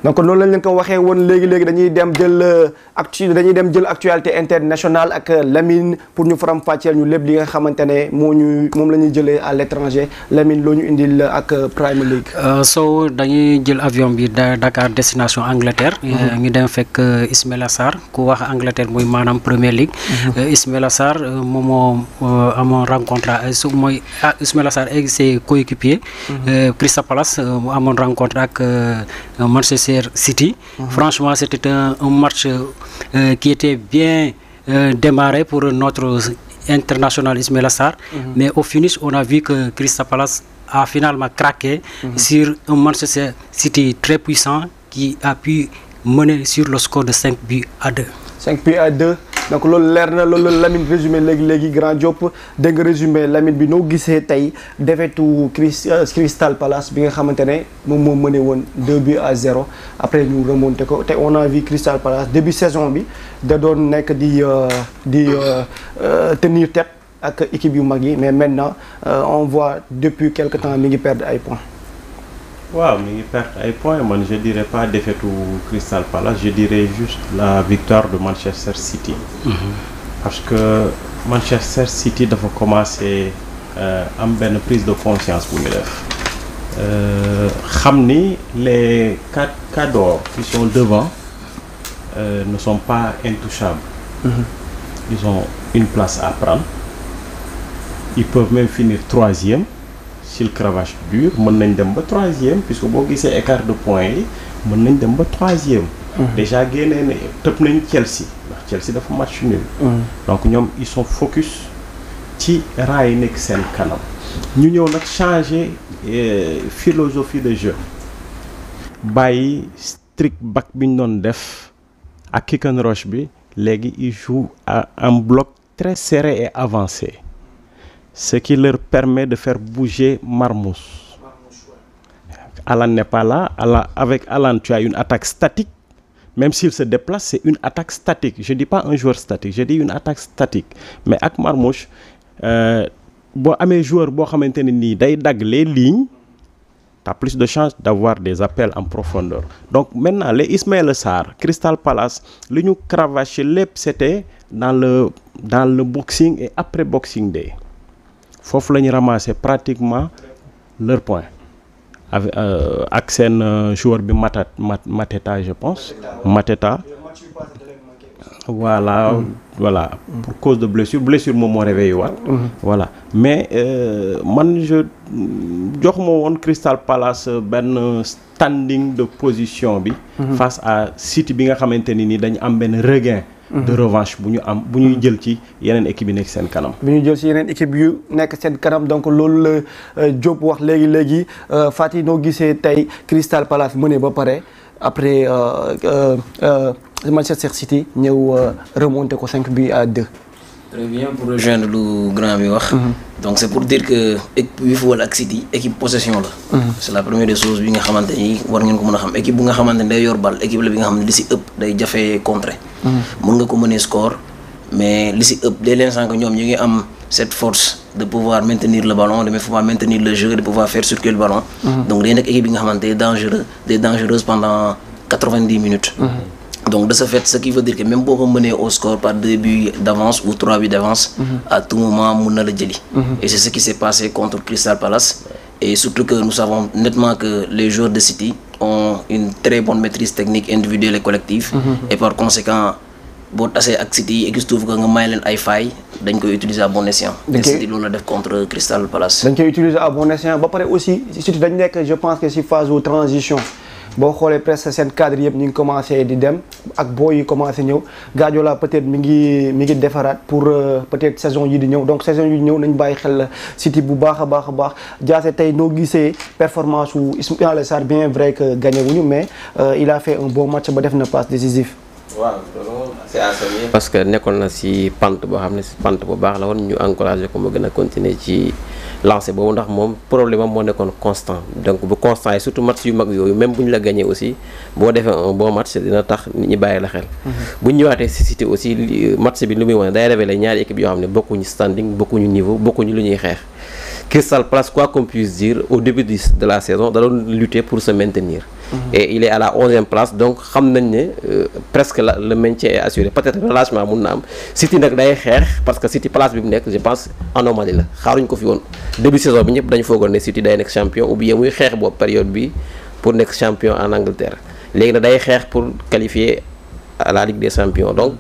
donc loolu lañ leen ko waxee woon léegi dañuy dem jël actualité internationale ak Lamine pour ñu faram fàcceel ñu lépp li nga xamante ne moom la ñuy jëlee à l'étranger Lamine loo ñu indil ak Premier League. so dañuy jël avion bi Dakar destination Angleterre. ñu dem fekk Ismaïla Sarr ku wax Angleterre muy maanaam Premier League. Ismaïla Sarr moom moo amoon rencontre Ismaïla Sarr et ses coéquipiers. Crystal Palace mu amoon rencontre ak Manchester City. Franchement, c'était un match qui était bien démarré pour notre international Ismaïla Sarr. Mais au finish, on a vu que Crystal Palace a finalement craqué sur un Manchester City très puissant qui a pu mener sur le score de 5 buts à 2. 5 buts à 2. Donc loolu leer na loolu Lamine résumé léegi Grand Diop dégg nga résumé Lamine bi noo gisee tey défaitu Crystal Palace bi nga xamante ne moom moo mëne woon 2 buts à 0 après ñu remonté ko te on a vu Crystal Palace début saison bi da doon nekk di tenir tête ak équipe yu mag yi mais maintenant on voit depuis quelque temps mi ngi perdre ay points. waaw mi ngi perdre ay points man je dirais pas défaite au Crystal Palace je dirais juste la victoire de Manchester City. Parce que Manchester City dafa commencer am benn prise de conscience bu ñu def xam ni les quatre cadors qui sont devant ne sont pas intouchables. Ils ont une place à prendre. Ils peuvent même finir 3e. S'il cravache dur mën nañ dem ba 3e puisque boo gisee écart de points yi mën nañ dem ba 3e. déjà génnee na tëb nañ Chelsea ndax Chelsea dafa match nul. donc ñoom ils sont focus ci raay yi nekk seen kanam. ñu ñëw nag changer philosophie de jeu bàyyi strict back bi ñu doon def ak kick and rush bi léegi ils jouent en bloc très serré et avancé. Ce qui leur permet de faire bouger Marmoush. Alan n'est pas là. Avec Alan, tu as une attaque statique. Même s'il se déplace, c'est une attaque statique. Je ne dis pas un joueur statique, je dis une attaque statique. Mais avec Marmoush, si un joueur qui dag les lignes, tu as plus de chances d'avoir des appels en profondeur. Donc maintenant, les Ismaïla Sarr, Crystal Palace, le nous cravaché, c'était dans le boxing et après Boxing Day. Foofu la ñu ramasser pratiquement leur point ak seen joueur bi Mateta je pense Mateta voilà pour cause de blessure moom moo réveillé waat voilà mais man je jox ma woon Crystal Palace benn standing de position bi face à City bi nga xamante ni dañu am benn regain de revanche bu ñuy jël ci yeneen équipe yi nekk seen kanam. bu ñu jël ci yeneen équipe yu nekk seen kanam donc loolu la Diop wax léegi Fati noo gisee tey Crystal Palace mëne ba pare après Manchester City ñëw remonter ko 5 buts à 2. Très bien, pour rejoindre le grand bi wax. Donc c'est pour dire que équipe bi football ak City équipe possession la. C'est la première des choses bi nga xamante ni war ngeen ko mën a xam équipe bu nga xamante ni day yor bal équipe la bi nga xam ne li si ëpp day jafe contrer. mën nga ko mënee score mais li si ëpp dès l'instant que ñoom ñu ngi am cette force de pouvoir maintenir le ballon de pouvoir maintenir le jeu de pouvoir faire circuler le ballon. Donc day nekk équipe bi nga xamante day dangereuse pendant 90 minutes. Donc de ce fait, ce qui veut dire que même pour mener au score par 2 buts d'avance ou 3 buts d'avance, à tout moment, on a le jelly. Et c'est ce qui s'est passé contre Crystal Palace. Et surtout que nous savons nettement que les joueurs de City ont une très bonne maîtrise technique individuelle et collective. Et par conséquent, si tu as City et que tu as des failles, tu peux utiliser à bon escient. Et City l'a fait contre Crystal Palace. Tu peux utiliser à bon escient. Aussi, je pense que c'est phase de transition. boo xoolee presque seen cadre yëpp ñu ngi commencé di dem ak booy yi commencé ñëw Guardiola peut-être mi ngi defaraat pour peut-être saison yi di ñëw donc saison yi di ñëw nañ bàyyi xel City bu baax a baax Diassé tey noo gisee performance u Ismaïla Sarr bien vrai que gagné wuñu mais il a fait un bon match ba def na passe décisif. waaw loolu c'est à saluer parce que nekkoon na si pente boo xam ne si pente bu baax la woon ñu encouragé ko mu gën a continuer ci lancé boobu ndax moom problème am moo nekkoon constant donc bu constant yi surtout match yu mag yooyu même bu ñu la gagné aussi boo defee un bon match dina tax nit ñi bàyyi la xel. bu ñu ñëwaatee si City aussi match bi lu muy wane day révélé ñaari équipe yoo xam ne bokkuñu standing bokkuñu niveau bokkuñu lu ñuy xeex. Crystal Palace quoi qu'on puisse dire au début de la saison da doon lutter pour se maintenir et il est à la 11e place donc xam nañ ne presque le maintien est assuré peut-être relâchement mun na am City nag day xeex parce que City place bi mu nekk je pense anomalie la xaaruñ ko fi woon début saison bi ñëpp dañu foogoon ne City day nekk champion ou bien muy xeex boobu période bi pour nekk champion en Angleterre léegi nag day xeex pour qualifier à la Ligue des Champions donc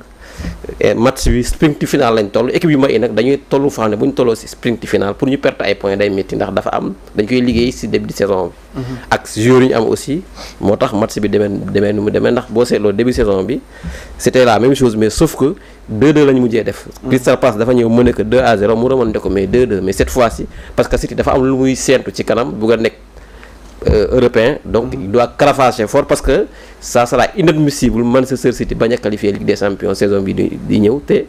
match bi sprint final lañ toll équipe yu mag yi nag dañuy tollu foo xam ne bu ñu tolloo si sprint final pour ñu perte ay points day métti ndax dafa am dañ koy liggéey si début de saison bi ak joueurs yi ñu am aussi moo tax match bi demee nu mu demee ndax boo seetloo début saison bi c'était la même chose mais sauf que 2-2 lañu mujjee def Crystal Palace dafa ñëw mëne que 2-0 mu remonté ko mais 2-2 mais cette fois-ci parce que City dafa am lu muy séentu ci kanam bugg a nekk européen donc il doit cravacher fort parce que ça sera inadmissible Manchester City bañ a qualifier Ligue des Champions saison bi di ñëw te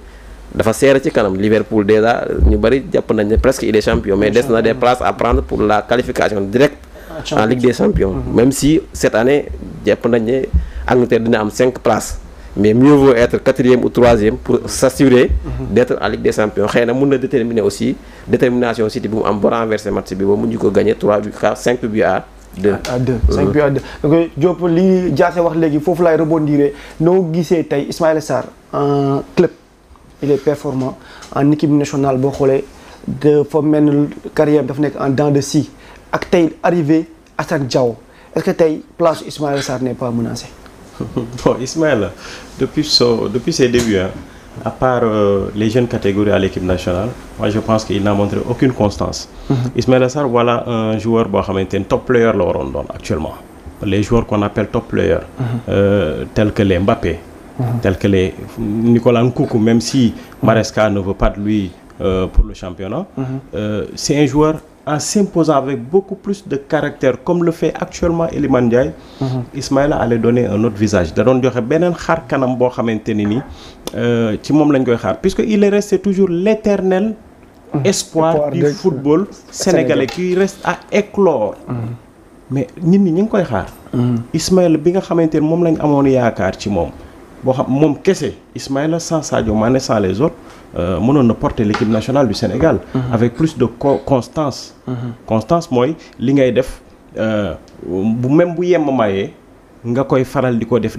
dafa seere ci kanam Liverpool déjà ñu bari jàpp nañ ne presque il est champion mais des na des places à prendre pour la qualification directe en Ligue des Champions même si cette année jàpp nañ ne Angleterre dina am 5 places mais mieux vaut être 4e ou 3e pour s'assurer d'être en Ligue des Champions xëy na mën na déterminer aussi détermination City bu mu am ba renverser match bi ba mu ñu ko gagner 5 buts à 2 5 buts à 2 donc Diop li Diassé wax léegi foofu laay rebondir noo gisee tey Ismaïla Sarr en club il est performant en équipe nationale boo xoolee dafa mel ni carrière dafa nekk en dents de scie ak tey arrivé Assane Diao est-ce que tey place Ismaïla Sarr n'est pas menacée? Bon, Ismaïla depuis ses débuts à part les jeunes catégories à l'équipe nationale moi je pense qu'il n'a montré aucune constance. Ismaïla Sarr voilà un joueur boo xamante ne top player la waroon doon actuellement les joueurs qu'on appelle top players tels que les Mbappé tels que les Nicolas Nkoukou même si Maresca ne veut pas de lui pour le championnat c'est un joueur en s'imposant avec beaucoup plus de caractère comme le fait actuellement Iliman Ndiaye Ismaïla allait donner un autre visage da doon joxe beneen xar kanam boo xamante ni nii ci moom lañ koy xaar puisque il est resté toujours l'éternel espoir du football sénégalais qui reste à éclore mais nit ñi ñu ngi koy xaar Ismaïla bi nga xamante ni moom lañ amoon yaakaar ci moom boo xam moom kese Ismaïla sans Sadio Mané sans les autres mënoon na porter l'équipe nationale du Sénégal avec plus de constance constance mooy li ngay def bu même bu yemm mayee nga koy faral di ko def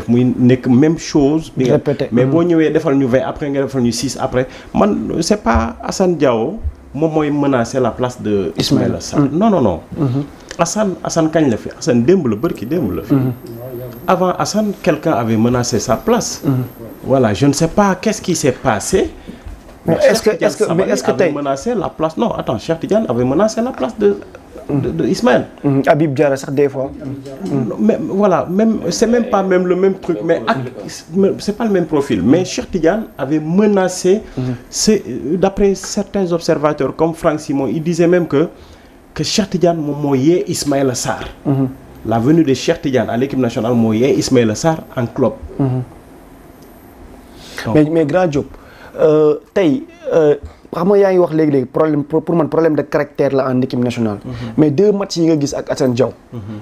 muy nekk même chose bi nga mais boo ñëwee defal ñu 20 après nga defal ñu 6 après man c'est pas Assane Diao moom mooy menacer la place de Ismaïla Sarr non Assane kañ la fi Assane démb la bërki démb la fi avant Assane quelqu'un avait menacé sa place voilà je ne sais pas qu'est-ce qui s'est passé mais est-ce que avait menacé la place non attends Cheikh Tidiane avait menacé la place de Ismaël Habib Diarra sax des fois mais voilà même c'est même pas même le même truc mais c'est pas le même profil mais Cheikh Tidiane avait menacé c'est d'après certains observateurs comme Franck Simon il disait même que Cheikh Tidiane moom moo yee Ismaïla Sarr la venue de Cheikh Tidiane à l'équipe nationale moo yee Ismaïla Sarr en club mais grand Diop tey xam nga yaa ngi wax léegi problème pour man problème de caractère la en équipe nationale mais 2 matchs yi nga gis ak Assane Diao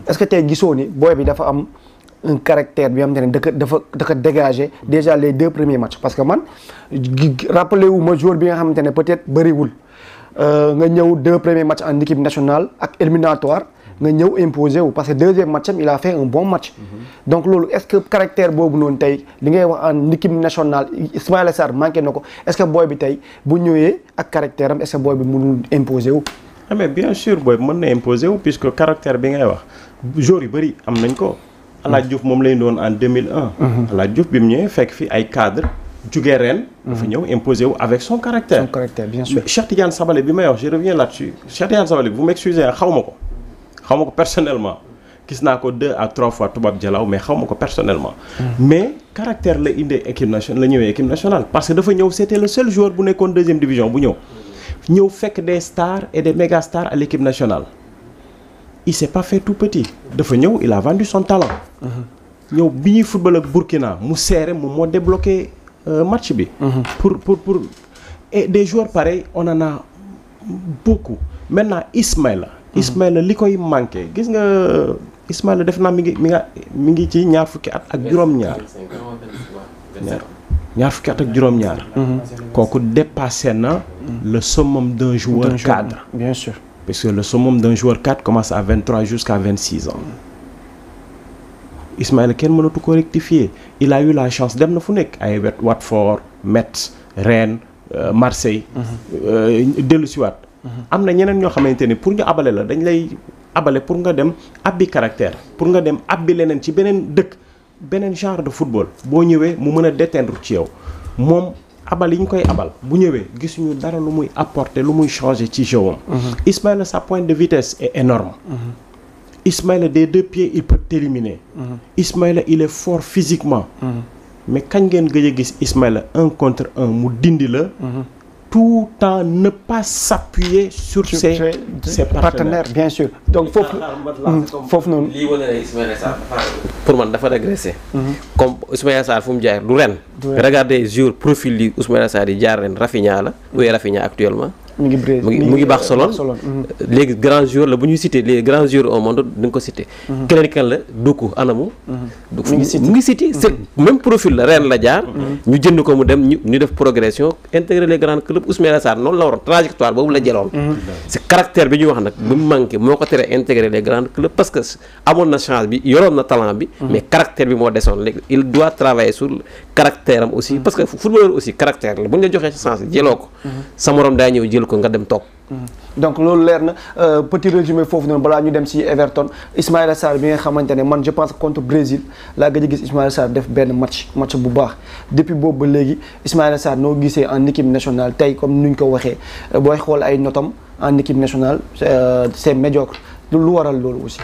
est-ce que tey gisoo ni booy bi dafa am un caractère bi nga xamante ne dafa dégager déjà les 2 premiers matchs parce que man rappelé wu ma joueur bi nga xamante ne peut-être bëriwul nga ñëw 2 premiers matchs en équipe nationale ak éliminatoire nga ñëw imposé wu parce que 2e match am il a fait un bon match donc loolu est-ce que caractère boobu noonu tey li ngay wax en équipe nationale Ismaïla Sarr manqué na ko est-ce que booy bi tey bu ñëwee ak caractère am est-ce que booy bi mënul imposé wu mais bien sûr booy bi mën na imposé wu puisque caractère bi ngay wax joueurs yu bëri am nañ ko Alaaj Diouf moom lañ doon en 2001 Alaaj Diouf bi mu ñëwee fekk fi ay cadre jugee ren dafa ñëw imposé wu avec son caractère bien sûr Cheikh Tidiane Sabalé bi may wax je reviens là-dessus Cheikh Tidiane Sabalé vous m'excusez xaw ma ko personnellement gis naa ko 2 à 3 fois Toubab Dialaw mais xaw ma ko personnellement mais caractère la indi équipe nationale la ñëwee équipe nationale parce que dafa ñëw c'était le seul joueur bu nekkoon 2e division bu ñëw fekk des stars et des méga stars à l'équipe nationale il s'est pas fait tout petit dafa ñëw il a vendu son talent ñëw bi ñuy football ak Burkina mu serré moom moo débloqué match bi pour et des joueurs pareils on en a beaucoup maintenant Ismaïla li koy manqué gis nga Ismaïla def naa mi ngi ci ñaar fukki at ak juróom-ñaar kooku dépassé na le summum d'un joueur cadre bien sûr parce que le summum d'un joueur cadre commence à 23 jusqu'à 26 ans Ismaïla kenn mënatu ko rectifier il a eu la chance dem na fu nekk ay Watford Metz Rennes Marseille dellu siwaat am na ñeneen ñoo xamante ni pour ñu abale la dañ lay abale pour nga dem abbi caractère pour nga dem abbi leneen ci beneen dëkk beneen genre de football boo ñëwee mu mën a déteindre ci yow moom abal yi ñu koy abal bu ñëwee gisuñu dara lu muy apporter lu muy changer ci jeu am. Ismaïla sa pointe de vitesse est énorme. Ismaïla des 2 pieds il peut t'éliminer. Ismaïla il est fort physiquement. mais kañ ngeen gëj a gis Ismaïla 1 contre 1 mu dindi la. tout en ne pas s'appuyer sur ses partenaires bien sûr donc foofu noonu. lii wane ne Ismaïla Sarr pour man dafa régressé. comme Ismaïla Sarr fu mu jaar du ren. regardez jour profil yi Ismaïla Sarr yi jaar ren Rafinha la. où est Rafinha actuellement. mu ngi Barcelone léegi grand joueur la bu ñuy cité les grands joueurs au monde di nga ko cité. keneen kan la Doku anamu. mu ngi cité c'est même profil la ren la jaar. ñu jënd ko mu dem ñu def progression intégrer les grands clubs Ismaïla Sarr noonu la waroon trajectoire boobu la jëloon. c'est caractère bi ñuy wax nag bi mu manqué moo ko tere intégrer les grands clubs parce que amoon na chance bi yoroon na talent bi. mais caractère bi moo desoon léegi il doit travailler sur caractère am aussi parce que footballeur aussi caractère la bu ñu la joxee ci chance jëloo ko. sa morom daa ñëw jël ko nga dem toog. donc loolu leer na petit résumé foofu noonu balaa ñu dem ci Everton Ismaïla Sarr bi nga xamante ne man je pense contre Brésil laa gëj a gis Ismaïla Sarr def benn match bu baax depuis boobu ba léegi Ismaïla Sarr noo gisee en équipe nationale tey comme nuñ ko waxee booy xool ay notam en équipe nationale c'est médiocre lu waral loolu aussi.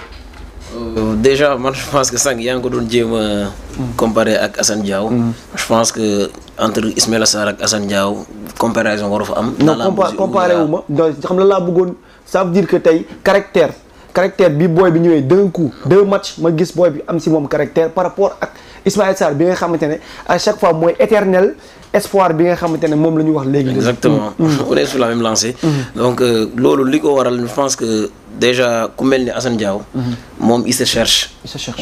Déjà man je pense que sànq yaa ngi ko doon jéem a comparer ak Assane Diao. je pense que entre Ismaïla Sarr ak Assane Diao comparaison waru fa am. non comparé wu ma donc xam la laa bëggoon ça veut dire que tey caractère bi booy bi ñëwee d'un coup 2 matchs ma gis booy bi am si moom caractère par rapport ak Ismaïla Sarr bi nga xamante ne à chaque fois mooy éternel espoir bi nga xamante ne moom la ñu wax léegi. exactement on est sur la même lancée. donc loolu li ko waral je pense que déjà ku mel ni Assane Diao. moom il se cherche.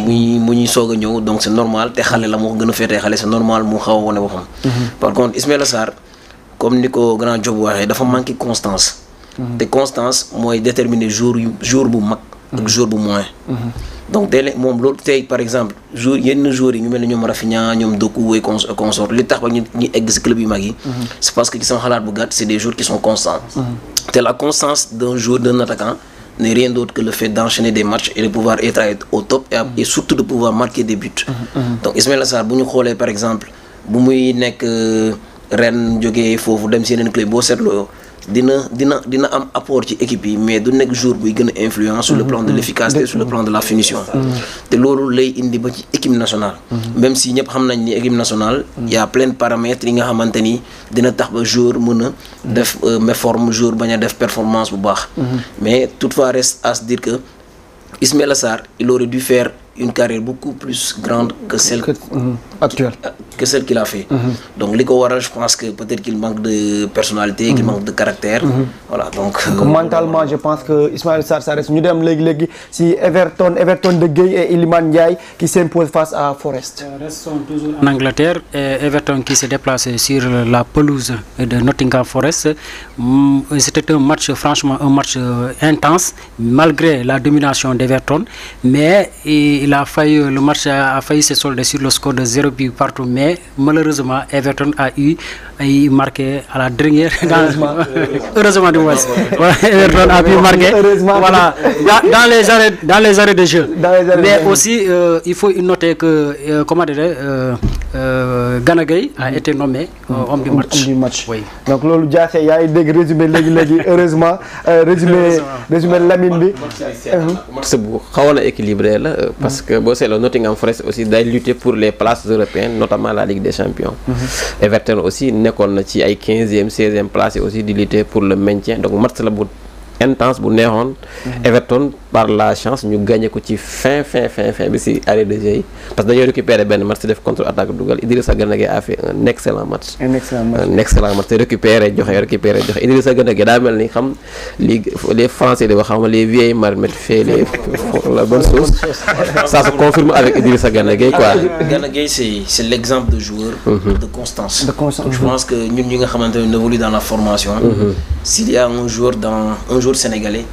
mu ñuy soog a ñëw donc c'est normal te xale la moo gën a féetee xale c'est normal mu xaw a wane boppam. par contre Ismaïla Sarr comme ni ko grand Diop waxee dafa manqué constance. te constance mooy déterminer jour bu mag. ak jour bu moins. donc tey moom loolu tey par exemple yenn jours yi ñu mel ne ñoom Rafinha ñoom Doku et consort li tax ba ñu egg ci club yu mag yi. c'est parce que ci sama xalaat bu gàtt c'est des jours qui sont constants. te la constance d'un joueur d'un attaquant n'est rien d'autre que le fait d'enchaîner des matchs et de pouvoir être au top et surtout de pouvoir marquer des buts. donc Ismaïla Sarr bu ñu xoolee par exemple bu muy nekk ren jógee foofu dem ci yeneen club boo seetloo dina am apport ci équipe yi mais du nekk jour buy gën a influence sur le plan de l'efficacité sur le plan de la finition. te loolu lay indi ba ci équipe nationale. même si ñëpp xam nañ ni équipe nationale. y a plein de paramètres yi nga xamante ni dina tax ba jour mën a def méforme jour bañ a def performance bu baax. mais toutefois reste à se dire que Ismaïla Sarr il aurait dû faire une carrière beaucoup plus grande que celle actuelle que celle qu'il a fait. donc li ko waral je pense que peut-être qu'il manque de personnalité qu'il manque de caractère. voilà donc mentalement je pense que Ismaïla Sarr ça reste ñu dem léegi si Everton de Gueye et Iliman Ndiaye qui s'impose face à Forest. Restons toujours en Angleterre et Everton qui s'est déplacé sur la pelouse de Nottingham Forest. C'était un match franchement intense malgré la domination d'Everton mais le match a failli se solder sur le score de 0 but partout mais malheureusement Everton a marqué à la dernière. Heureusement du moins. Everton a pu marquer. Voilà dans les arrêts de jeu. Mais aussi il faut noter que Gana Gueye a été nommé homme du match. Oui. Donc loolu jaase yaa ngi dégg résumé léegi heureusement résumé Lamine bi. match bu xawoon a équilibré la parce que boo seetloo Nottingham Forest aussi day lutter pour les places européennes notamment la Ligue des Champions. Everton aussi nekkoon na ci ay 15e 16e place yi aussi di lutter pour le maintien donc match la bu intense bu neexoon. Everton par la chance ñu gagné ko ci fin bi ci arrêt de jeu yi parce que dañoo récupéré benn match def contre attaque dugal Idrissa Gana Gueye a fait un excellent match. te récupéré joxe Idrissa Gana Gueye daa mel ni xam les Français di wax xam les vieilles marmites fait la bonne chose ça se confirme avec Idrissa Gana Gueye quoi. Gana Gueye c'est l'exemple de joueur de constance. Donc, je pense que ñun ñi nga xamante ne évolue dans la formation. S'il y a un joueur sénégalais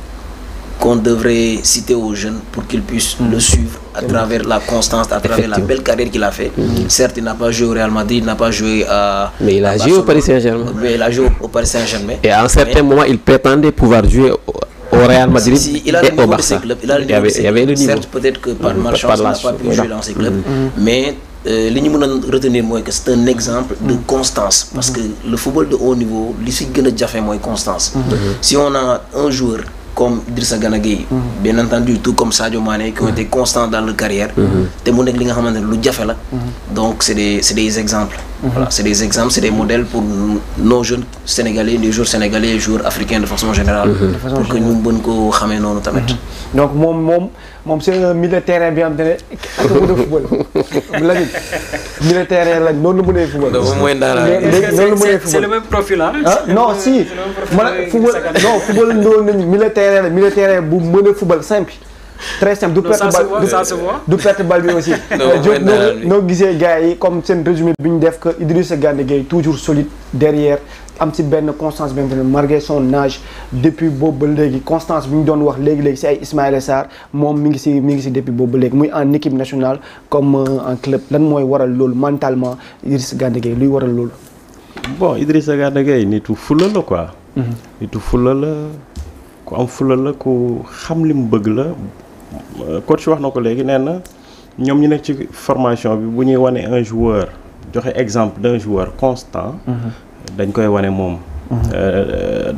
qu'on devrait citer aux jeunes pour qu'ils puissent le suivre à travers la constance, à travers la belle carrière qu'il a fait. Certes, il n'a pas joué au Real Madrid, il n'a pas joué à... Mais il a joué au Paris Saint-Germain. Mais il a joué au Paris Saint-Germain. Et à un certain moment, il prétendait pouvoir jouer au Real Madrid il a et le niveau au de Barça. ses clubs. Il a le Il y avait le niveau. Certes, peut-être que par malchance, il n'a pas pu jouer dans ses clubs. Mais li ñu mën a retenir mooy que c'est un exemple de constance. Parce que le football de haut niveau, li si gën a jafe mooy constance. Si on a un joueur comme Idrissa Gana Gueye, bien entendu, tout comme Sadio Mané, qui ont été constants dans leur carrière, te mu nekk li nga xamante ne lu jafe la. Donc c'est des exemples. Voilà, c'est des exemples, c'est des modèles pour nos jeunes sénégalais, les joueurs sénégalais, les joueurs africains de façon générale, pour que ñu mën ko xamee noonu tamit. donc moom c'est un milieu de terrain bi am te ne ak a mën a football Lamine milieu de terrain lañ noonu la mënee football. C'est le même profil hein? Non si football noonu nañu milieu de terrain la milieu de terrain bu mën a football simple. Très simple du perte bal bi aussi. noo gisee gars yi comme seen résumé bi ñu def que Idrissa Gana Gueye toujours solide derrière am ci benn constance bi nga xam ne malgré son âge depuis boobu ba léegi constance bi ñu doon wax léegi ci ay Ismaïla Sarr moom mi ngi ci depuis boobu ba léegi muy en équipe nationale comme en club lan mooy waral loolu mentalement Idrissa Gana Gueye luy waral loolu. Bon Idrissa Gana Gueye nitu fulla la quoi. nitu fulla la ku am fulla la ku xam li mu bëgg la. coach wax na ko léegi nee na ñoom ñu nekk ci formation bi bu ñuy wane un joueur joxe exemple d'un joueur constant dañ koy wane moom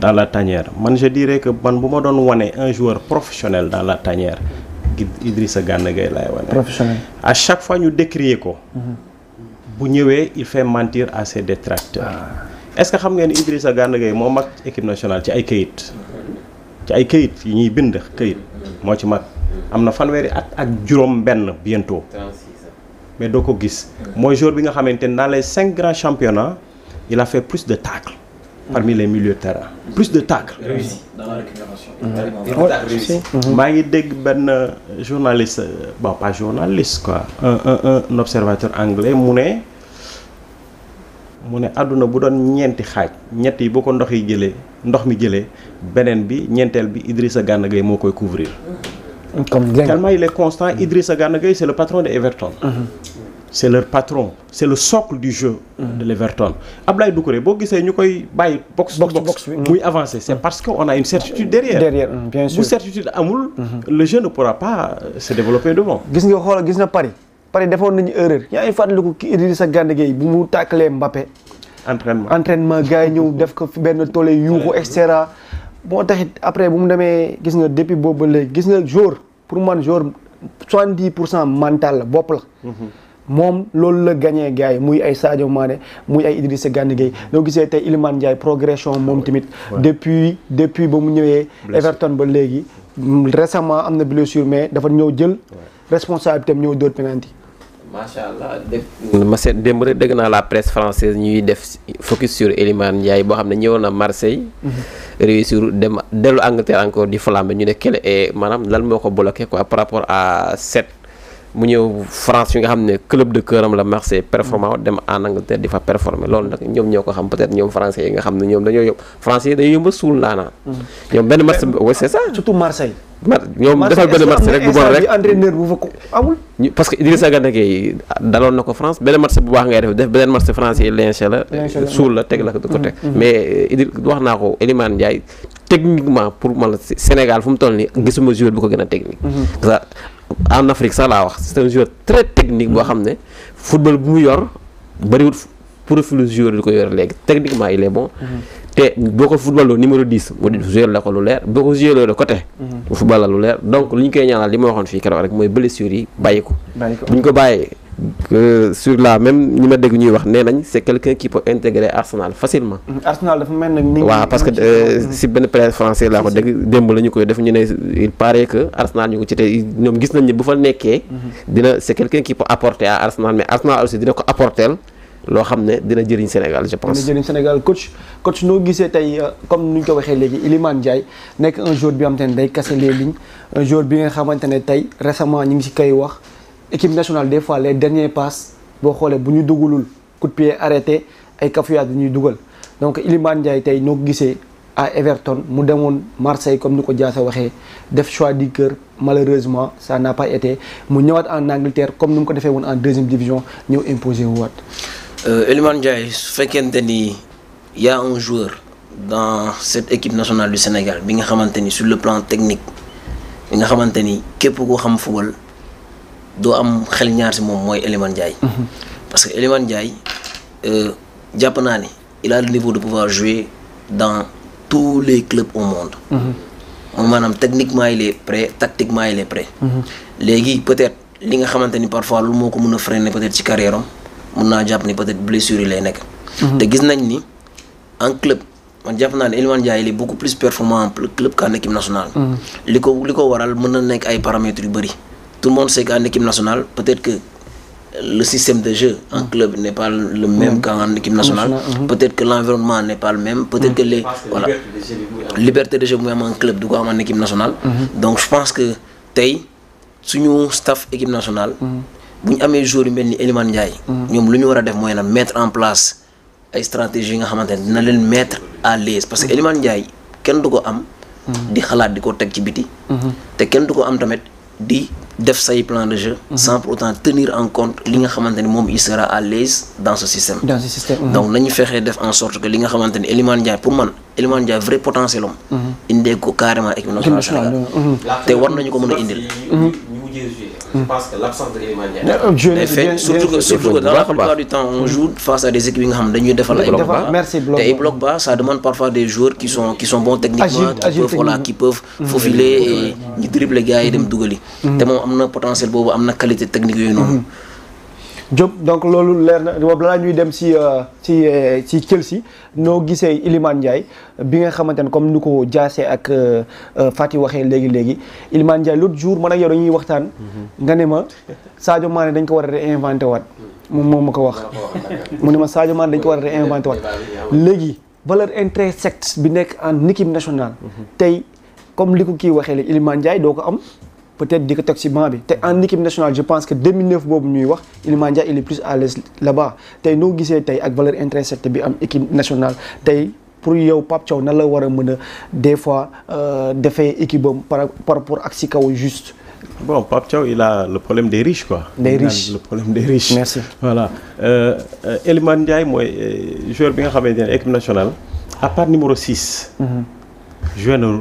dans la tanière man je dirais que man bu ma doon wane un joueur professionnel dans la tanière Idrissa Gana Gueye laay wane professionnel à chaque fois ñu décrier ko bu ñëwee il fait mentir à ses détracteurs est-ce que xam ngeen Idrissa Gana Gueye moo mag équipe nationale ci ay kayit yi ñuy bind kayit moo ci mag am na fanweeri at ak juróom benn bientôt mais doo ko gis mooy joueur bi nga xamante ne dans les 5 grands championnats il a fait plus de tacles parmi les milieux de terrain plus de tacles Réussi dans la récupération. maa ngi dégg benn journaliste bon pas journaliste quoi un observateur anglais mu ne àdduna bu doon ñeenti xaaj ñett yi boo ko ndox mi jëlee beneen bi ñeenteel bi Idrissa Gana Gueye moo koy couvrir. Tellement il est constant. Idrissa Gana Gueye c'est le patron de Everton. C'est leur patron, c'est le socle du jeu de l'Everton. Ablaye Doucouré boo gisee ñu koy bàyyi box muy avancer c'est parce que on a une certitude derrière. Bien sûr bu certitude amul le jeu ne pourra pas se développer devant. gis na Paris defoon nañu erreur yaa ngi fàttaliku ki Idrissa Gana Gueye bu mu tàkkalee Mbappé entraînement gars yi ñëw def ko fi benn toole yuuxu et cetera moo taxit après bu mu demee gis nga depuis boobu ba léegi gis nga jour pour man jour 70% mental la bopp la moom loolu la gagné gars yi muy ay Sadio Mané muy ay Idrissa Gana Gueye doo gisee tey Iliman Ndiaye progression moom tamit depuis ba mu ñëwee Everton ba léegi récemment am na blessure mais dafa ñëw jël responsabilité am ñëw dóor penalty. macha allah ma seet démb rek dégg naa la presse française ñuy def focus sur Iliman Ndiaye boo xam ne ñëwoon na Marseille réussir dem dellu Angleterre encore di flamber ñu ne quel est maanaam lan moo ko bloqué quoi par rapport à mu ñëw France fi nga xam ne club de cœur am la Marseille performant dem en Angleterre di fa performer loolu nag ñoom ñoo ko xam peut-être ñoom français yi nga xam ne ñoom dañoo yóbbu français yi dañoo yóbbu suul naanaa ñoom benn match oui c'est ça surtout Marseille ñoom defal benn match rek bu bon rek entraîneur bu fa ko amul parce que Idrissa Gana Gueye daloon na ko France benn match bu baax ngay def beneen match français yi lynché la suul la teg la ko de côté mais wax naa ko Iliman Ndiaye techniquement pour man Sénégal fu mu toll nii gisuma joueur bu ko gën a technique en Afrique sax laa wax c'est un joueur très technique boo xam ne football bu mu yor bëriwul profil joueur di ko yor léegi techniquement il est bon te boo ko football loo numéro 10 mu joué la ko lu leer boo ko joué loo de côté mu football la lu leer donc li ñu koy ñaanal li ma waxoon fii keroog rek mooy blessure yi bàyyi ko bu ñu ko bàyyee sur la même ñi ma dégg ñuy wax nee nañ c'est quelqu'un qui peut intégrer Arsenal facilement. Arsenal dafa mel ne. waaw parce que si benn presse français laa ko dégg démb la ñu koy def ñu ne il paraît que Arsenal ñu ko ci te ñoom gis nañ ne bu fa nekkee. dina c'est quelqu'un qui peut apporter à Arsenal mais Arsenal aussi dina ko apporter loo xam ne dina jëriñ Sénégal je pense. dina jëriñ Sénégal coach noo gisee tey comme ni ñu ko waxee léegi Iliman Ndiaye nekk un joueur bi nga xamante ne day casser les lignes un joueur bi nga xamante ne tey récemment ñu ngi si koy wax. équipe nationale des fois les derniers passes boo xoolee bu ñu dugalul coup de pied arrêté ay cafouillage bi ñuy dugal donc Iliman Ndiaye tey noo gisee à Everton mu demoon Marseille comme ni ko Diassa waxee def choix du cœur malheureusement ça n'a pas été mu ñëwaat en Angleterre comme ni mu ko defee woon en deuxième division ñëw imposé wu waat. Iliman Ndiaye su fekkente ni y a un joueur dans cette équipe nationale du Sénégal bi nga xamante ni sur le plan technique bi nga xamante ni képp koo xam football doo am xel ñaar si moom mooy Iliman Ndiaye. parce que Iliman Ndiaye jàpp naa ni il a le niveau de pouvoir jouer dans tous les clubs au monde. moom maanaam techniquement il est prêt tactiquement il est prêt. léegi peut-être li nga xamante ni parfois lu moo ko mën a freiner peut-être ci carrière am mën naa jàpp ni peut-être blessure yi lay nekk. te gis nañ ni en club man jàpp naa ne Iliman Ndiaye il est beaucoup plus performant en club qu'en équipe nationale. li ko waral mën na nekk ay paramètres yu bëri. tout le monde sait qu'en équipe nationale peut-être que le système de jeu en club n'est pas le même qu'en équipe nationale. Peut-être que l'environnement n'est pas le même. Peut-être que les voilà liberté de jeu muy am en club du ko am en équipe nationale. Donc je pense que tey suñu staff équipe nationale. bu ñu amee joueurs yu mel ni Iliman Ndiaye. ñoom lu ñu war a def mooy na mettre en place ay stratégies yi nga xamante ne dina leen mettre à l'aise parce que Iliman Ndiaye kenn du ko am. di xalaat di ko teg ci biti. te kenn du ko am tamit di def say plan de jeu. sans pour autant tenir en compte li nga xamante ni moom il sera à l'aise dans ce système. Donc nañu fexee def en sorte que li nga xamante ni Iliman Ndiaye pour man Iliman Ndiaye vrai potentiel am. indee ko carrément équipe nationale Sénégal. te war nañu ko mën a indil. Je pense que l'absence de Iliman Ndiaye. surtout que dans la plupart du temps on joue face à des équipes yi nga xam dañuy defal ay bloc bas. te ay bloc bas ça demande parfois des joueurs qui sont bons techniquement. qui peuvent faufiler et ñu dribbler gars yi dem dugali. te moom am na potentiel boobu am na qualité technique yooyu noonu. Diop donc loolu leer na balaa ñuy dem ci Chelsea noo gisee Iliman Ndiaye bi nga xamante ne comme ni ko Diassé ak Fati waxee léegi Iliman Ndiaye l'autre jour man ak yow dañuy waxtaan. nga ne ma Sadio Mané dañ ko war a réinventé waat moom ma ko wax. mu ne ma Sadio Mané dañ ko war a réinventé waat léegi valeur intrinsèque bi nekk en équipe nationale. tey comme li ko kii waxee léegi Iliman Ndiaye doo ko am. peut-être di ko teg ci banc bi te en équipe nationale je pense que 2009 boobu ñuy wax Iliman Ndiaye il est plus à l'aise là-bas tey noo gisee tey ak valeur intrinsèque bi am équipe nationale tey pour yow Pape Thiaw nan la war a mën a des fois defee équipe am par rapport ak ci kaw juste. Bon, Pape Thiaw il a le problème des riches quoi. Des riches le problème des riches. Merci. Voilà Iliman Ndiaye mooy joueur bi nga xamante ne équipe nationale à part numéro 6. joué na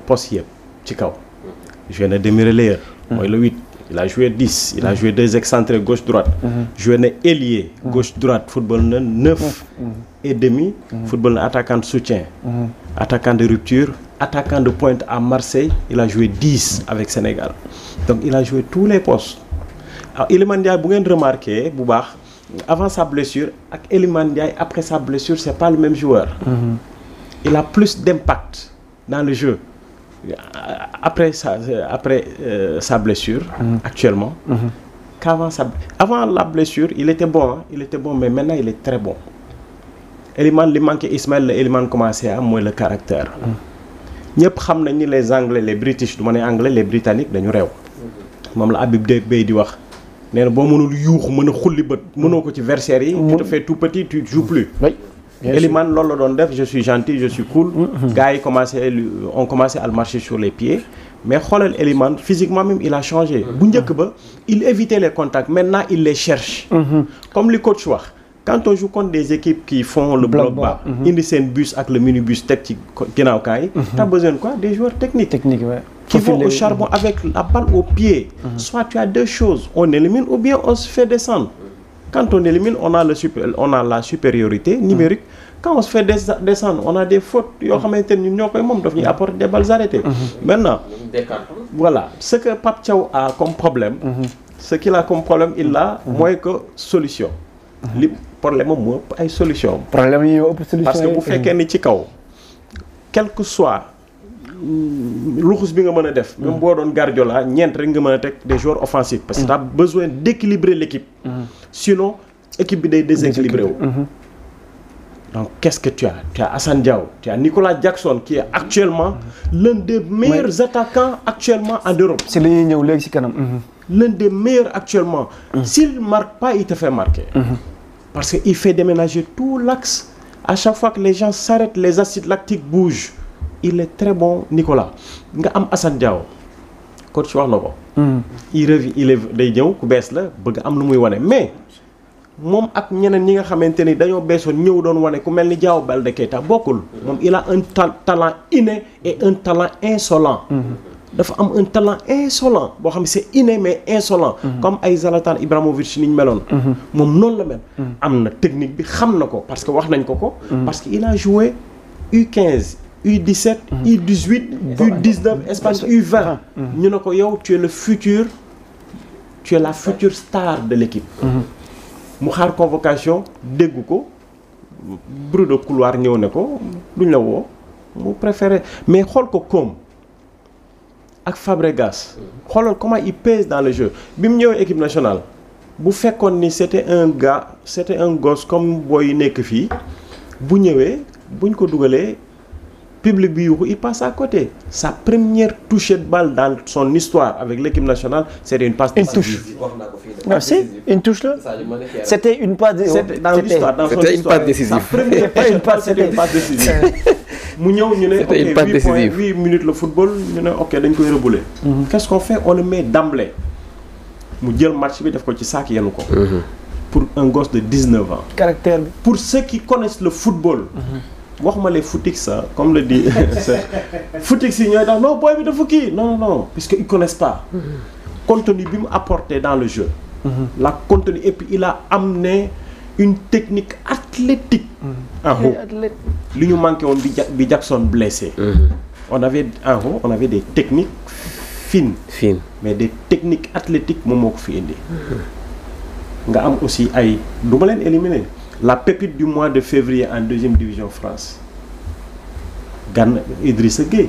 poste yëpp ci kaw. joué na demi-relayeur. mooy le 8 il a joué 10 il a joué 2 excentrés gauche droite. joué na ailier gauche droite football na 9 et demi. football na attaquant de soutien. attaquant de rupture attaquant de pointe à Marseille il a joué 10 avec Sénégal donc il a joué tous les postes. alors Iliman Ndiaye bu ngeen remarqué bu baax avant sa blessure ak Iliman Ndiaye après sa blessure c'est pas le même joueur. il a plus d'impact dans le jeu. Après sa blessure actuellement avant la blessure il était bon mais maintenant il est très bon. Iliman li manqué Ismaël la Iliman commencé am mooy le caractère. ñëpp xam nañ ni les anglais les british du ma ne anglais les britanniques dañu réew. moom la Habib Beye di wax nee na boo mënul yuux mën a xulli bët mënoo ko ci versaires yi. tu te fais tout petit tu joues plus. Iliman loolu la doon def je suis gentil je suis cool. gars yi ont commencé à le marcher sur les pieds. mais xoolal Iliman physiquement même il a changé. bu njëkk ba il évitait les contacts maintenant il les cherche. comme li coach wax quand on joue contre des équipes qui font le bloc bas. indi seen bus ak le minibus teg ci ginnaaw kaay. t'as besoin de quoi des joueurs techniques. Ouais. qui vont au charbon avec la balle au pied. soit tu as deux choses on élimine ou bien on se fait descendre. Quand on élimine, on a la supériorité numérique. Quand on se fait descendre, on a des fautes. Nous apporter des balles arrêtées. Maintenant, voilà. Ce que Pape Thiaw a comme problème, ce qu'il a comme problème, il a moins que solution. Le problème, c'est une solution. Parce que vous faites qu'il y a quel que soit luxus bi nga mën a def. même boo doon Guardiola ñeent rek nga mën a teg des joueurs offensifs. parce que tu as besoin d'équilibrer l'équipe. Sinon équipe bi day déséquilibré wu. donc qu'est-ce que tu as Assane Diao tu as Nicolas Jackson qui est actuellement l'un des meilleurs attaquants actuellement en Europe. si la ñuy ñëw léegi si kanam. l'un des meilleurs actuellement. s'il marque pas il te fait marquer. parce que il fait déménager tout l'axe à chaque fois que les gens s'arrêtent les acides lactiques bougent. Il est très bon Nicolas nga am Assane Diao coach wax na ko. il est day ñëw ku bees la bëgg am lu muy wane mais moom ak ñeneen ñi nga xamante ni dañoo beesoon ñëw doon wane ku mel ni Diao Baldé Keita bokkul. moom il a un talent inné et un talent insolent. dafa am un talent insolent boo xam ne c'est inné mais insolent. comme ay Zlatan Ibrahimovic ni ñu meloon. moom noonu la mel. am na technique bi xam na ko parce que wax nañ ko. parce que il a joué U15. U17, U18, U19, Espagne U20. ñu ne ko yow tu es le futur, tu es la future star de l'équipe. mu xaar convocation dégg ko bruit de couloir ñëw ne ko duñ la woo mu préféré mais xool ko Comme ak Fabregas xoolal comment il pèse dans le jeu bi mu ñëwee équipe nationale bu fekkoon ni c'était un gosse comme booy yi nekk fii bu ñëwee buñ ko dugalee. Public bi il passe à côté. Sa première touche de balle dans son histoire avec l'équipe nationale, c'était une passe décisive. Ah, c'est une touche là. C'était une passe décisive. C'était une passe décisive. Sa première passe, c'était une passe décisive. Mu ñëw ñu ne ok 8 minutes le football ñu ne ok dañ koy rebouler. Qu'est-ce qu'on fait? On le met d'emblée. Mu jël match bi def ko ci saak yenu ko. Pour un gosse de 19 ans. Caractère bi. Pour ceux qui connaissent le football. waxuma les footix comme le dit footix yi ñooy tax non booy bi dafa kii non puisque ils connaissent pas contenu bi mu apporté dans le jeu la contenu et puis il a amené une technique athlétique en haut li ñu manqué woon bi Jackson blessé on avait en haut on avait des techniques fines mais des techniques athlétiques moom moo ko fi indi nga am aussi ay du ma leen éliminer la pépite du mois de février en deuxième division France Gana Idrissa Gueye.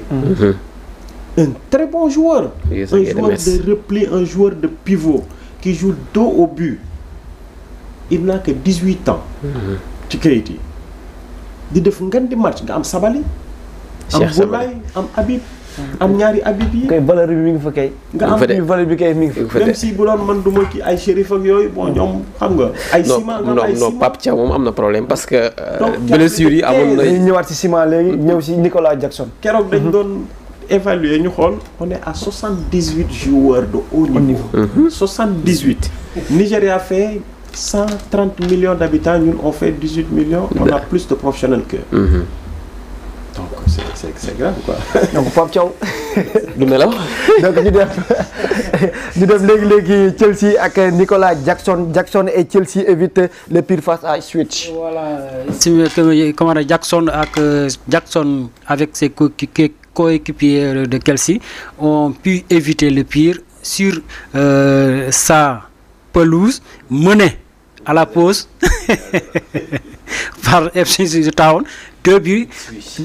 Un très bon joueur. Un joueur de repli, un joueur de pivot qui joue dos au but. Il n'a que 18 ans. ci kayit yi di def ngan di match nga am Sabali. am Boulaye am Habib. am ñaari Habib yi. kay valeur bi mi ngi fa kay. nga am fi valeur bi kay mi ngi fa. même si bu doon man du ma kii ay Chérif ak yooyu bon ñoom xam nga. ay ciment non Pape Thiaw moom am na problème parce que. blessure yi amoon na. dañuy ñëwaat ci ciment léegi ñëw ci Nicolas Jackson. keroog dañ doon évaluer ñu xool on est à 78 joueurs de haut niveau. 78. Nigéria fait 130 millions d'habitants ñun on fait 18 millions. on a plus de professionnels que. donc c'est grave quoi. donc Pape Thiaw. du nelaw. donc ñu def léegi Chelsea ak Nicolas Jackson et Chelsea évite le pire face à Ipswich. Voilà comment dire Jackson avec ses coéquipiers de Chelsea ont pu éviter le pire sur sa pelouse menée à la pause par FC Town. 2 buts,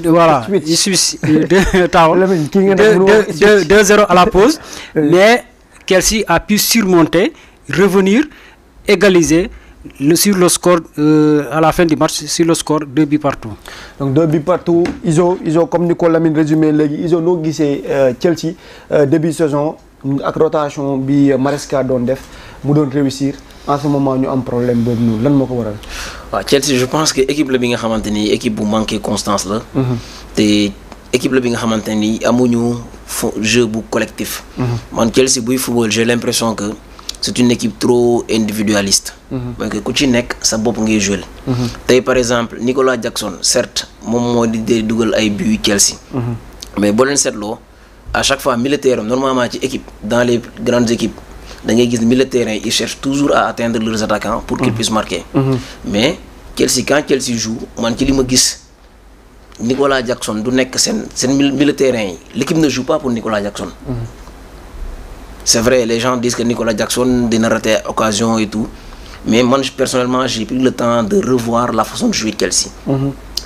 voilà, Suisse, 2-0 à la pause, mais Chelsea a pu surmonter, revenir, égaliser sur le score à la fin du match, sur le score 2 buts partout. Donc 2 buts partout, ils ont comme Nicolas Lamine résumé, ils ont nous guissé Chelsea début de saison, avec rotation bi Maresca doon def mu doon réussir. En ce moment ñu am problème boobu noonu lan moo ko waral. waaw Chelsea je pense que équipe la bi nga xamante ni équipe bu manqué constance la. te équipe la bi nga xamante ni amuñu jeu bu collectif. man Chelsea buy football j'ai l'impression que c'est une équipe trop individualiste. donc ku ci nekk sa bopp ngay jouer. tey par exemple Nicolas Jackson certes moom moo di dugal ay buts Chelsea. mais boo leen seetloo à chaque fois militaire normalement ci équipe dans les grandes équipes. da ngay gis milieu de terrain ils cherchent toujours à atteindre leurs attaquants pour qu'ils puissent marquer. mais Chelsea quand Chelsea joue man ci li ma gis Nicolas Jackson du nekk seen milieu de terrain yi l'équipe ne joue pas pour Nicolas Jackson. c'est vrai les gens disent que Nicolas Jackson dina rater occasion et tout mais man personnellement j'ai pris le temps de revoir la façon de jouer Chelsea.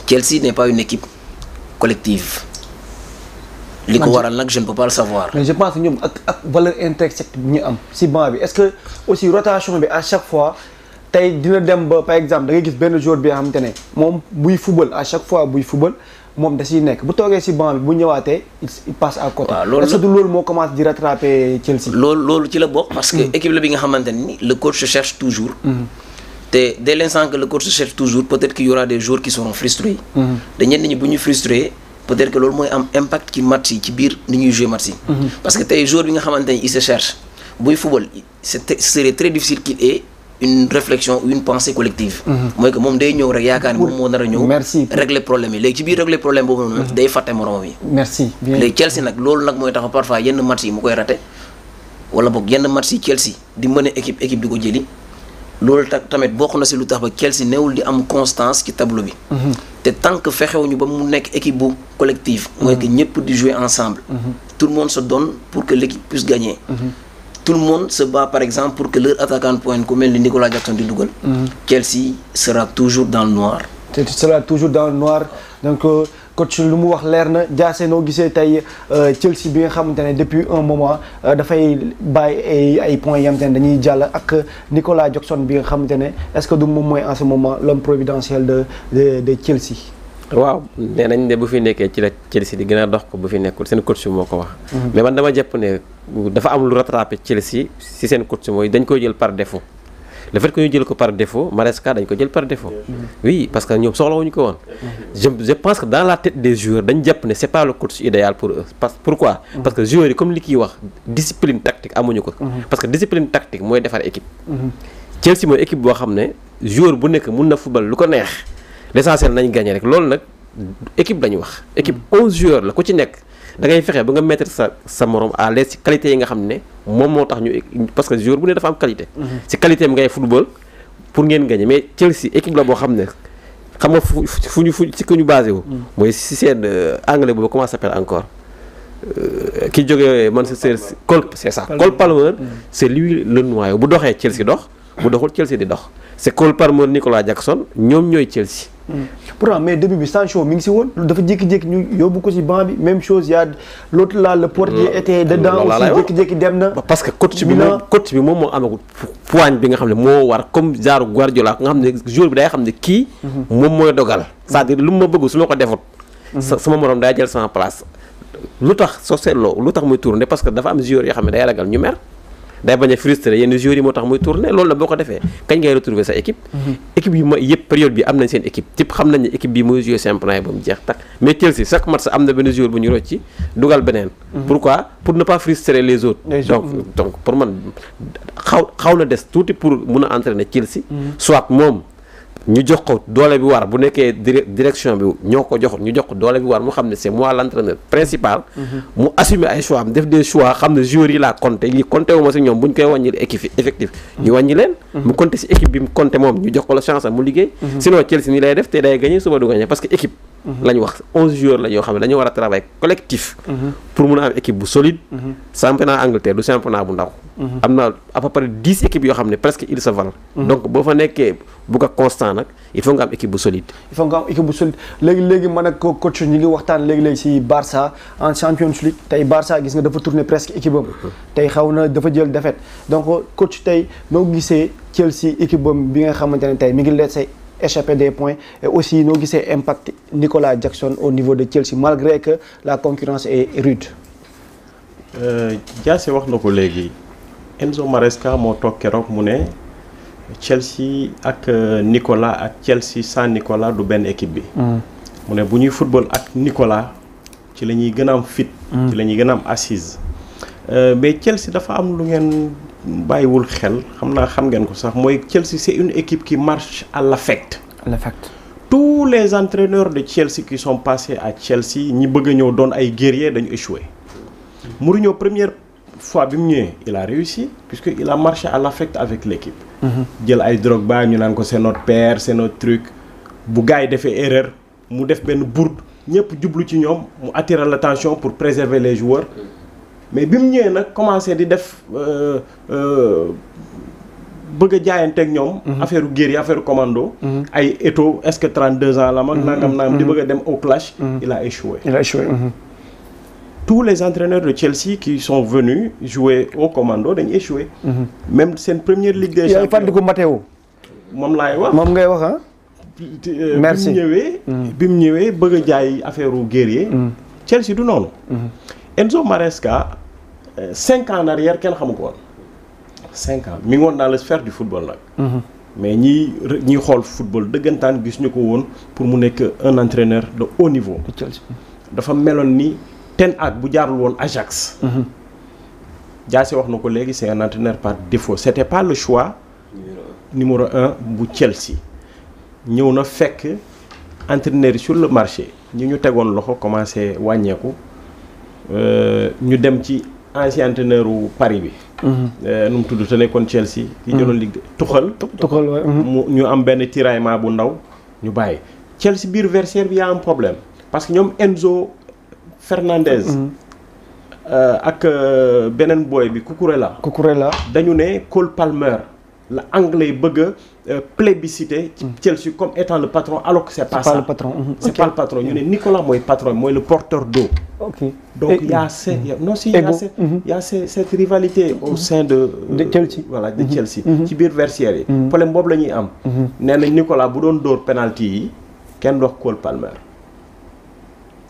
Chelsea n'est pas une équipe collective. li ko waral nag je ne peux pas le savoir. mais je pense que ñoom ak valeur intrinsèque bi ñu am ci banc bi est-ce que aussi rotation bi à chaque fois tey dina dem ba par exemple da ngay gis benn joueur bi nga xamante ne moom buy football à chaque fois buy football moom da ciy nekk bu toogee ci banc bi bu ñëwaatee il passe à côté. waaw loolu est-ce que du loolu moo commencé di rattraper Chelsea. loolu ci la bokk. parce que équipe la bi nga xamante ni le coach cherche toujours. dès l'instant que le coach cherche toujours peut-être qu'il y aura des joueurs qui seront frustrés. te ñenn ñi bu ñu frustré peut-être que loolu mooy am impact ci match yi ci biir ni ñuy jouer match yi. parce que tey joueur bi nga xamante ne il se cherche buy football ce serait très difficile qu'il ait une réflexion ou une pensée collective. mooy que moom day ñëw rek yaakaar ni moom moo nar a ñëw. régler problème yi léegi ci biir régler problème boobu noonu. day fàtte moromam yi. léegi Chelsea nag loolu nag mooy tax parfois yenn match yi mu koy raté wala boog yenn match yi Chelsea di mën a équipe di ko jëli loolu tamit bokk na si lu tax ba Chelsea newul di am constance ci tableau bi. te tant que fexewuñu ba mu nekk équipe bu collective. mooy que ñëpp di jouer ensemble. tout le monde se donne pour que l'équipe puisse gagner. Tout le monde se bat par exemple pour que leur attaquant pointe ku mel ni Nicolas Jackson di dugal. Chelsea sera toujours dans le noir. sera toujours dans le noir donc coach lu mu wax leer na Diassé noo gisee tey Chelsea bi nga xamante ne depuis un moment dafay bàyyi ay points yi nga xamante ne dañuy jàll ak Nicolas Jackson bi nga xamante ne est-ce que du moom mooy en ce moment l'homme providentiel de Chelsea. waaw nee nañ ne bu fi nekkee ci la Chelsea di gën a dox ko bu fi nekkul seen coach moo ko wax. mais man dama jàpp ne dafa am lu rattrapé Chelsea si seen coach mooy dañ koy jël par défaut. le fait que ñu jël ko par défaut Maresca dañ ko jël par défaut. oui parce que ñoom soxlawuñu ko woon. je pense que dans la tête des joueurs dañ jàpp ne c'est pas le coach idéal pour eux pourquoi. parce que joueurs yi comme li kiy wax discipline tactique amuñu ko. parce que discipline tactique mooy defar équipe. Chelsea mooy équipe boo xam ne joueur bu nekk mun na football lu ko neex. l'essentiel nañ gagné rek loolu nag équipe lañu wax équipe 11 joueurs la ku ci nekk da ngay fexe ba nga mettre sa morom à l'aise ci qualité yi nga xam ne moom moo tax ñu parce que joueur bu ne dafa am qualité. ci qualité am ngay football pour ngeen gagné mais Chelsea équipe la boo xam ne xam nga fu ci ku ñu basé wu. mooy si seen anglais boobu comment ça s'appelle encore ki jógee Manchester c'est ça Cole Palmer c'est lui le noyau bu doxee Chelsea dox bu doxul Chelsea di dox. c'est Cole Palmer Nicolas Jackson ñoom ñooy Chelsea. pourtant mais début bi Sancho mi ngi si woon dafa jékki-jékki ñu yóbbu ko si banc bi même chose y a l'autre là le portier était dedans aussi jékki-jékki dem na. parce que coach bi moom moo amagul poigne bi nga xam ne moo war comme genre Guardiola nga xam ne joueur bi day xam ne kii. moom mooy dogal. c'est-à-dire lu ma bëgg su ma ko defut. sama morom day jël sama place. lu tax soo seetloo lu tax muy tourner parce que dafa am joueur yoo xam ne day ragal ñu mer. day bañ a frustré yenn joueurs yi moo tax muy tourner loolu la boo ko defee kañ ngay retrouver sa équipe. équipe yi ma yëpp période bi am nañ seen équipe type xam nañ ne équipe bi mooy jouer championnat ba mu jeex tak mais Chelsea chaque match am na benn joueur bu ñu rocci dugal beneen. pourquoi pour ne pas frustrer les autres. donc pour man xaw na des tuuti pour mun a entraîner Chelsea. soit moom ñu jox ko doole bi war bu nekkee direction bi ñoo ko jox ñu jox ko doole bi war mu xam ne c'est moi l'entraîneur principal. mu assumer ay choix am def des choix xam ne joueurs yi laa compter lii compter wu ma si ñoom bu ñu koy wàññi équipe effectif ñu wàññi leen. mu compter si équipe bi mu compter moom ñu jox ko la chance am mu liggéey. sinon Chelsea ni lay def te day gagner suba du gagner parce que équipe. la ñu wax 11 joueurs la yoo xam ne dañoo war a travail collectif. pour mun a am équipe bu solide. championnat Angleterre du championnat bu ndaw. am na à peu près 10 équipes yoo xam ne presque ils se valent. donc boo fa nekkee bu ko constant nag il faut nga am équipe bu solide. il faut nga am équipe bu solide léegi man ak coach ñi ngi waxtaan léegi si Barça en Champions League tey Barça gis nga dafa tourner presque équipe am. tey xaw na dafa jël défaite donc coach tey noo gisee Chelsea équipe am bi nga xamante ne tey mi ngi leet échapper des points et aussi noo gisee impact Nicolas Jackson au niveau de Chelsea malgré que la concurrence est rude. Diassé wax na ko léegi Enzo Maresca moo toog keroog mu ne Chelsea ak Nicolas ak Chelsea sans Nicolas du benn équipe bi. mu ne bu ñuy football ak Nicolas ci la ñuy gën a am fit. ci la ñuy gën a am assise. mais Chelsea dafa am lu ngeen bàyyiwul xel xam ngeen ko sax mooy Chelsea c'est une équipe qui marche à l'affect. tous les entraîneurs de Chelsea qui sont passés à Chelsea ñi bëgg a ñëw doon ay guerriers dañu échoué. Mourinho première fois bi mu ñëwee il a réussi puisque il a marché à l'affect avec l'équipe. jël ay Drogba ñu naan ko c'est notre père c'est notre truc bu gars yi defee erreur mu def benn bourde ñëpp jublu ci ñoom mu attirer l'attention pour préserver les joueurs. mais bi mu ñëwee nag commencé di def bëgg a jaayanteeg ñoom. affaire guerrier affaire commando. ay Eto'o est-ce que 32 ans la mag. nangam di bëgg a dem au clash. il a échoué. tous les entraîneurs de Chelsea qui sont venus jouer au commando dañu échoué. même seen première Ligue des Champions. yaa ngi fàttaliku Matteo. moom laay wax moom ngay wax ah. merci bi mu ñëwee bëgg a jaay affaire guerrier. Chelsea du noonu. Enzo Maresca 5 ans en arrière kenn xamu ko woon 5 ans mi ngi woon dans la sphère du football nag. mais ñiy xool football dëggantaan gis ñu ko woon pour mu nekk un entraîneur de haut niveau. dafa meloon ni Ten Hag bu jaarul woon Ajax. Diassé wax na ko léegi c'est un entraîneur par défaut c'était pas le choix numéro 1 bu Chelsea. ñëw na fekk entraîneur yi sur le marché ñi ñu tegoon loxo commencé wàññeeku ñu dem ci ancien entraîneur u Paris bi. nu mu tudd te nekkoon Chelsea. ki jëloon ligue Tuchel. mu ñu am benn tiraillement bu ndaw ñu bàyyi. Chelsea biir vestiaire bi y a un problème parce que ñoom Enzo Fernandez. ak beneen boy bi Cucurella dañu ne Cole Palmer la anglais bëgg a plébiscité Chelsea comme étant le patron alors que c'est pas ça. Pas le patron ñu ne Nicolas mooy patron mooy le porteur d'eau. Donc il y a cette rivalité au sein de Chelsea. Voilà de Chelsea ci biir vestiaire yi problème boobu la ñuy am nee na Nicolas bu doon dóor penalty yi kenn dox Cole Palmer.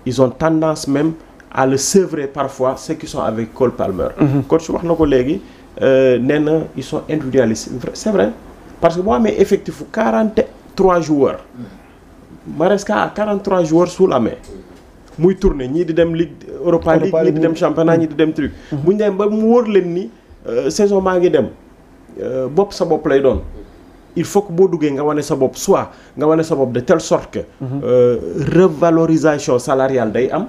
Ils ont tendance même à le sevrer parfois ceux qui sont avec Cole Palmer. Coach wax na ko léegi nee na ils sont individualistes c'est vrai parce que boo amee effectif 43 joueurs Maresca a 43 joueurs sous la main muy tourner ñii di dem Ligue Europa League ñii di dem championnat ñii di dem truc bu ñu dem ba mu wóor leen ni saison maa ngi dem bopp sa bopp lay doon il faut que boo duggee nga wane sa bopp soit nga wane sa bopp de telle sorte que revalorisation salariale day am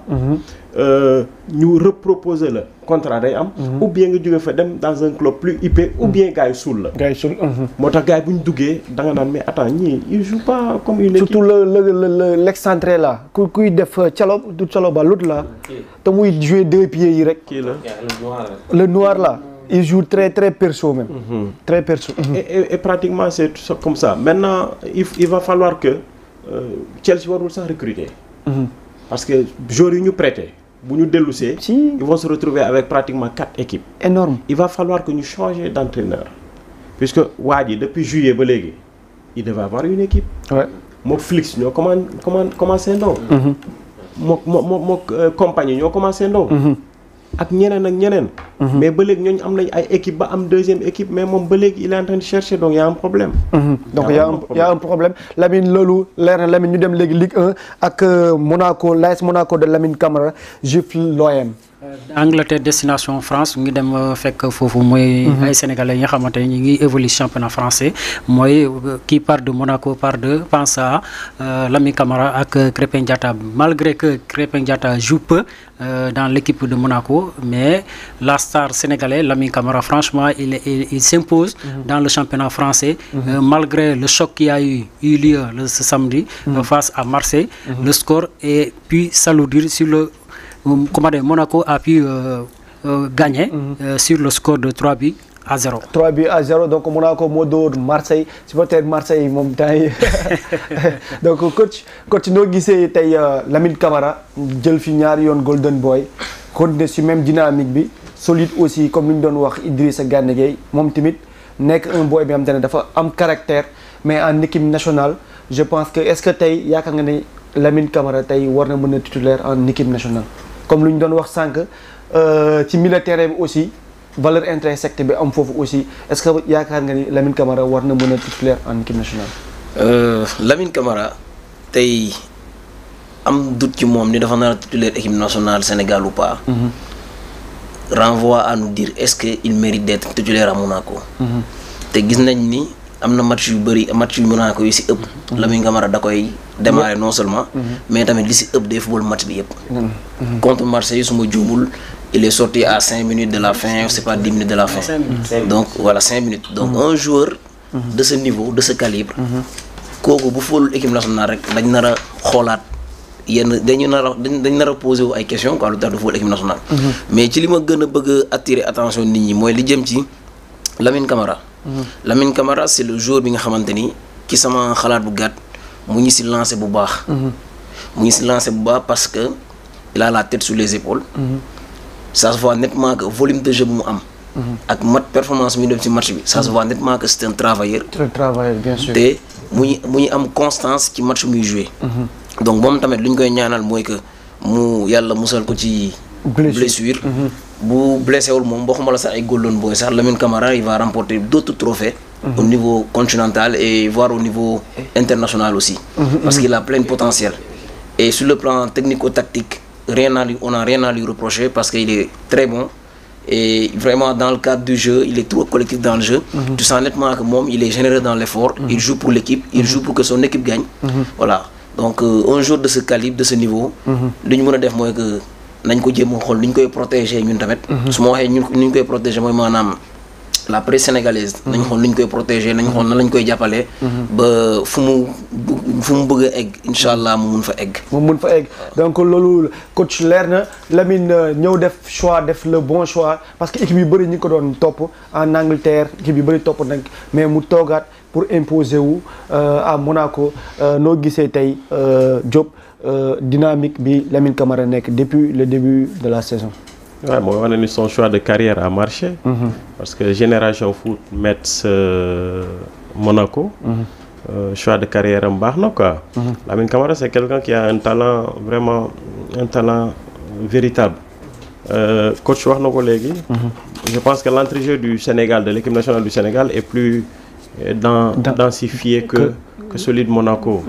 ñu reproposer la contrat day am ou bien nga jóge fa dem dans un club plus huppé ou bien gars yi suul la moo tax gars yi bu ñu duggee da nga naan mais attends ñii il joue pas comme une équipe. Surtout l'excentré là kuy def caloba l'autre là te muy jouer 2 pieds yi rek kii la le noir là il joue très perso même. Très perso. Et pratiquement c'est comme ça. Maintenant, il va falloir que Chelsea warul sax recruter. Parce que joueurs yi ñu prêté bu ñu dellusee ils vont se retrouver avec pratiquement 4 équipes. Énorme. Il va falloir que ñu changer d'entraîneur. Puisque waa ji depuis juillet ba léegi il devait avoir une équipe. Ouais. Mook Flix ñoo commencé ndaw. mook compagnie ñoo commencé ndaw. ak ñeneen. mais ba léegi ñooñu am nañ ay équipe ba am deuxième équipe mais moom ba léegi il est en train de chercher donc y a un problème. Donc y a un problème Lamine loolu leer na Lamine ñu dem léegi Ligue 1 ak Monaco l'AS Monaco de Lamine Camara gifle l'OM. Angleterre destination France ngi dem fekk foofu mooy ay sénégalais yi nga xamante ne ñu ngi évoluer championnat français mooy qui part de Monaco pense à Lamine Camara ak Krépin Diatta malgré que Krépin Diatta joue peu dans l'équipe de Monaco mais la star sénégalais Lamine Camara franchement il s'impose dans le championnat français malgré le choc qui a eu lieu ce samedi face à Marseille. Le score est puis s'alourdir sur le Monaco a pu gagner sur le score de 3-0. 3-0 donc Monaco moo dóor Marseille supporter Marseille moom temps donc coach noo gisee tey Lamine Camara jël fi ñaari yoon Golden Boy continuer ci même dynamique bi solide aussi comme li ñu doon wax Idrissa Gana Gueye moom tamit nekk un boy bi nga xam ne dafa am caractère mais en équipe nationale je pense que est-ce que tey yaakaar nga ne Lamine Camara tey war na mën a titulaire en équipe nationale comme lu ñu doon wax sànq ci milieu terrain bi aussi valeur intrinsèque bi am foofu aussi est-ce que yaakaar nga ni Lamine Camara war na mën a titulaire en équipe nationale. Lamine Camara tey am doute ci moom ni dafa nar a titulaire équipe nationale Sénégal ou pas. Renvoie à nous dire est-ce que il mérite d'être titulaire à Monaco. te gis nañ ni am na match yu Monaco yu si ëpp. Lamine Camara da koy démarrer non seulement. mais tamit li si ëpp day football match bi yëpp. contre Marseille su ma juumul il est sorti à 5 minutes de la fin c'est pas 10 minutes de la fin. 5 minutes. Donc voilà 5 minutes. Donc un joueur de ce niveau de ce calibre. kooku bu football équipe nationale rek dañ nar a xoolaat dañ nar a poser wu ay questions quoi lu tax du football équipe nationale. mais ci li ma gën a bëgg a attirer attention nit ñi mooy li jëm ci Lamine Camara. Lamine Camara c'est le joueur bi nga xamante ni ci sama xalaat bu gàtt mu ngi si lancé bu baax. Parce que il a la tête sur les épaules. Ça se voit nettement que volume de jeu bu mu am. ak performance mi def ci match bi ça se voit nettement que c'est un travailleur. Bien sûr. te mu ñu am constance ci match muy joué. donc moom tamit lu ñu koy ñaanal mooy que mu yàlla musal ko ci. blessure. bu blessé wul moom waxuma la sax ay Golden Boy sax Lamine Camara il va remporter d'autres trophées au niveau continental et voire au niveau international aussi. Parce qu'il a plein de potentiel. Et sur le plan technico-tactique, on n'a rien à lui reprocher parce qu'il est très bon. Et vraiment, dans le cadre du jeu, il est trop collectif dans le jeu. Tu sens nettement que Mom, il est généreux dans l'effort. Il joue pour l'équipe, il joue pour que son équipe gagne. Voilà. Donc, un joueur de ce calibre, de ce niveau, li ñu mën a def mooy que nañ ko jéem a xool ni ñu koy protéger ñun tamit. su ma waxee ñun ni ñu koy protéger mooy maanaam la presse sénégalaise. nañ xool ni ñu koy protéger nañ xool nan lañ koy jàppale. ba fu mu bëgg a egg incha allah mu mun fa egg. donc loolu coach leer na Lamine ñëw def choix def le bon choix parce que équipe yu bëri ñi ko doon topp en Angleterre équipe yu bëri topp nag mais mu toogaat pour imposer wu à Monaco noo gisee tey Diop dynamique bi Lamine Camara nekk depuis le début de la saison. Ouais, moi, on a eu son choix de carrière à marcher parce que Génération Foot Metz Monaco, choix de carrière en bas, quoi. Lamine Camara, c'est quelqu'un qui a un talent, vraiment un talent véritable. Coach wax na ko léegi. Je pense que l'entrée-jeu du Sénégal, de l'équipe nationale du Sénégal, est plus densifié que celui de Monaco.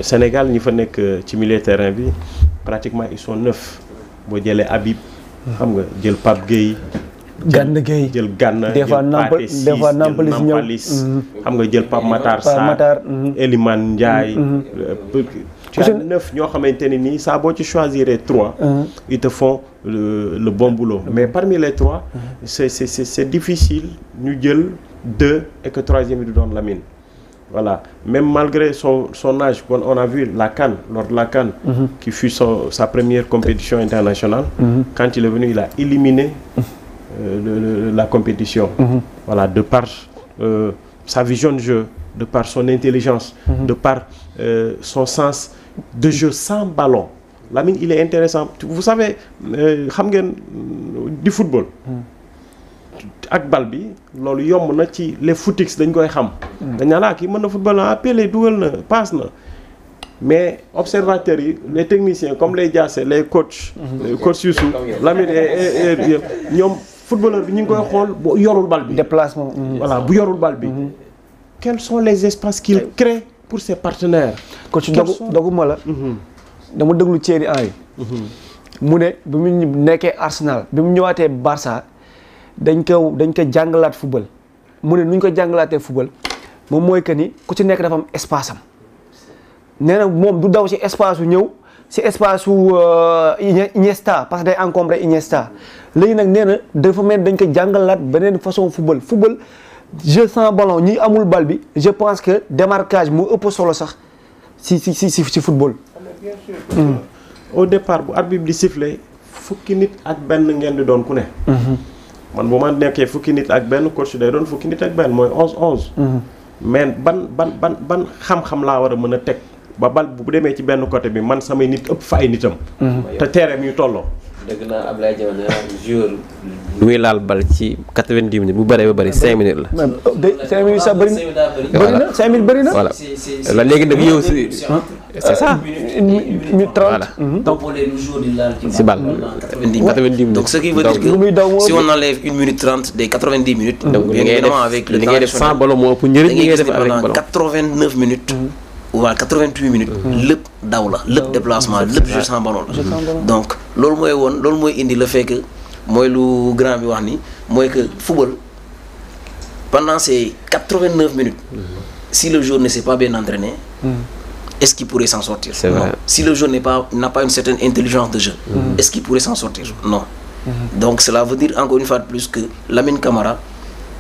Sénégal, ñi fa nekk ci milieu terrain bi, pratiquement ils sont 9. boo jëlee Habib. xam nga jël Pape Gueye. Gana Gueye jël Gana des fois Nampalis xam nga jël Pape Matar Sarr Elimane Ndiaye. tu as 9 ñoo xamante ne nii saa boo ci choisir 3. ils te font le bon boulot. mais parmi les 3. c'est difficile ñu jël 2 et que 3e bi du doon Lamine. Voilà, même malgré son âge, on a vu la CAN, lors de la CAN, qui fut sa première compétition internationale. Quand il est venu, il a éliminé la compétition. Voilà, de par sa vision de jeu, de par son intelligence, de par son sens de jeu sans ballon. Lamine, il est intéressant. Vous savez, du football. ak bal bi loolu yomb na ci les footix dañ koy xam. dañ naan kii mën na football na appelé dugal na passe na mais observateurs yi les techniciens comme les Diassé les coachs. coach Youssou Lamine ñoom footballeur bi ñu ngi koy xool bu yorul bal bi. déplacement. voilà bu yorul bal bi. quels sont les espaces qu'il crée pour ses partenaires. coach doguma la. dama déglu Thierry Henry. mu ne bi mu nekkee Arsenal bi mu ñëwaatee Barça. dañ ko jàngalaat football mu ne nu ñu ko jàngalaatee football moom mooy que ni ku ci nekk dafa am espace am nee na moom du daw ci espace su ñëw ci espace su Iniesta parce que day encombré Iniesta léegi nag nee na dafa mel dañ ko jàngalaat beneen façon football jeu sans ballon ñi amul bal bi je pense que démarquage moo ëpp solo sax ci football. bien sûr. Au départ bu arbitre bi di siffler fukki nit ak benn ngeen di doon ku ne. man bu ma nekkee fukki nit ak benn coach day doon fukki nit ak benn mooy 11-11. mais ban xam-xam laa war a mën a teg ba bal bu demee ci benn côté bi man samay nit ëpp fa ay nitam. te terrain mi ñu tolloo. dëgg naa Ablaye Diagne joueur lu muy laal bal ci 90 minutes bu bëree ba bëri 5 minutes la. 5 minutes sax bëri na 5 minutes bëri na. voilà la léegi nag yow si. c'est ça. minute 30. donc le jour di laal ci si bal 90 minutes. donc ce qui veut dire que si on enlève 1 minute 30 des 90 minutes. donc li ngay def sans ballon moo ëpp njëriñ li ngay def avec ballon 89 minutes. ou à 88 minutes. lépp daw la lépp déplacement lépp jeu sans ballon la. donc loolu mooy indi le fait que mooy lu grand bi wax ni mooy que football pendant ces 89 minutes. si le joueur ne s'est pas bien entraîné. est-ce qu'il pourrait s'en sortir? C'est vrai. Non. Si le joueur n'a pas une certaine intelligence de jeu, est-ce qu'il pourrait s'en sortir? Non. Donc cela veut dire encore une fois de plus que Lamine Camara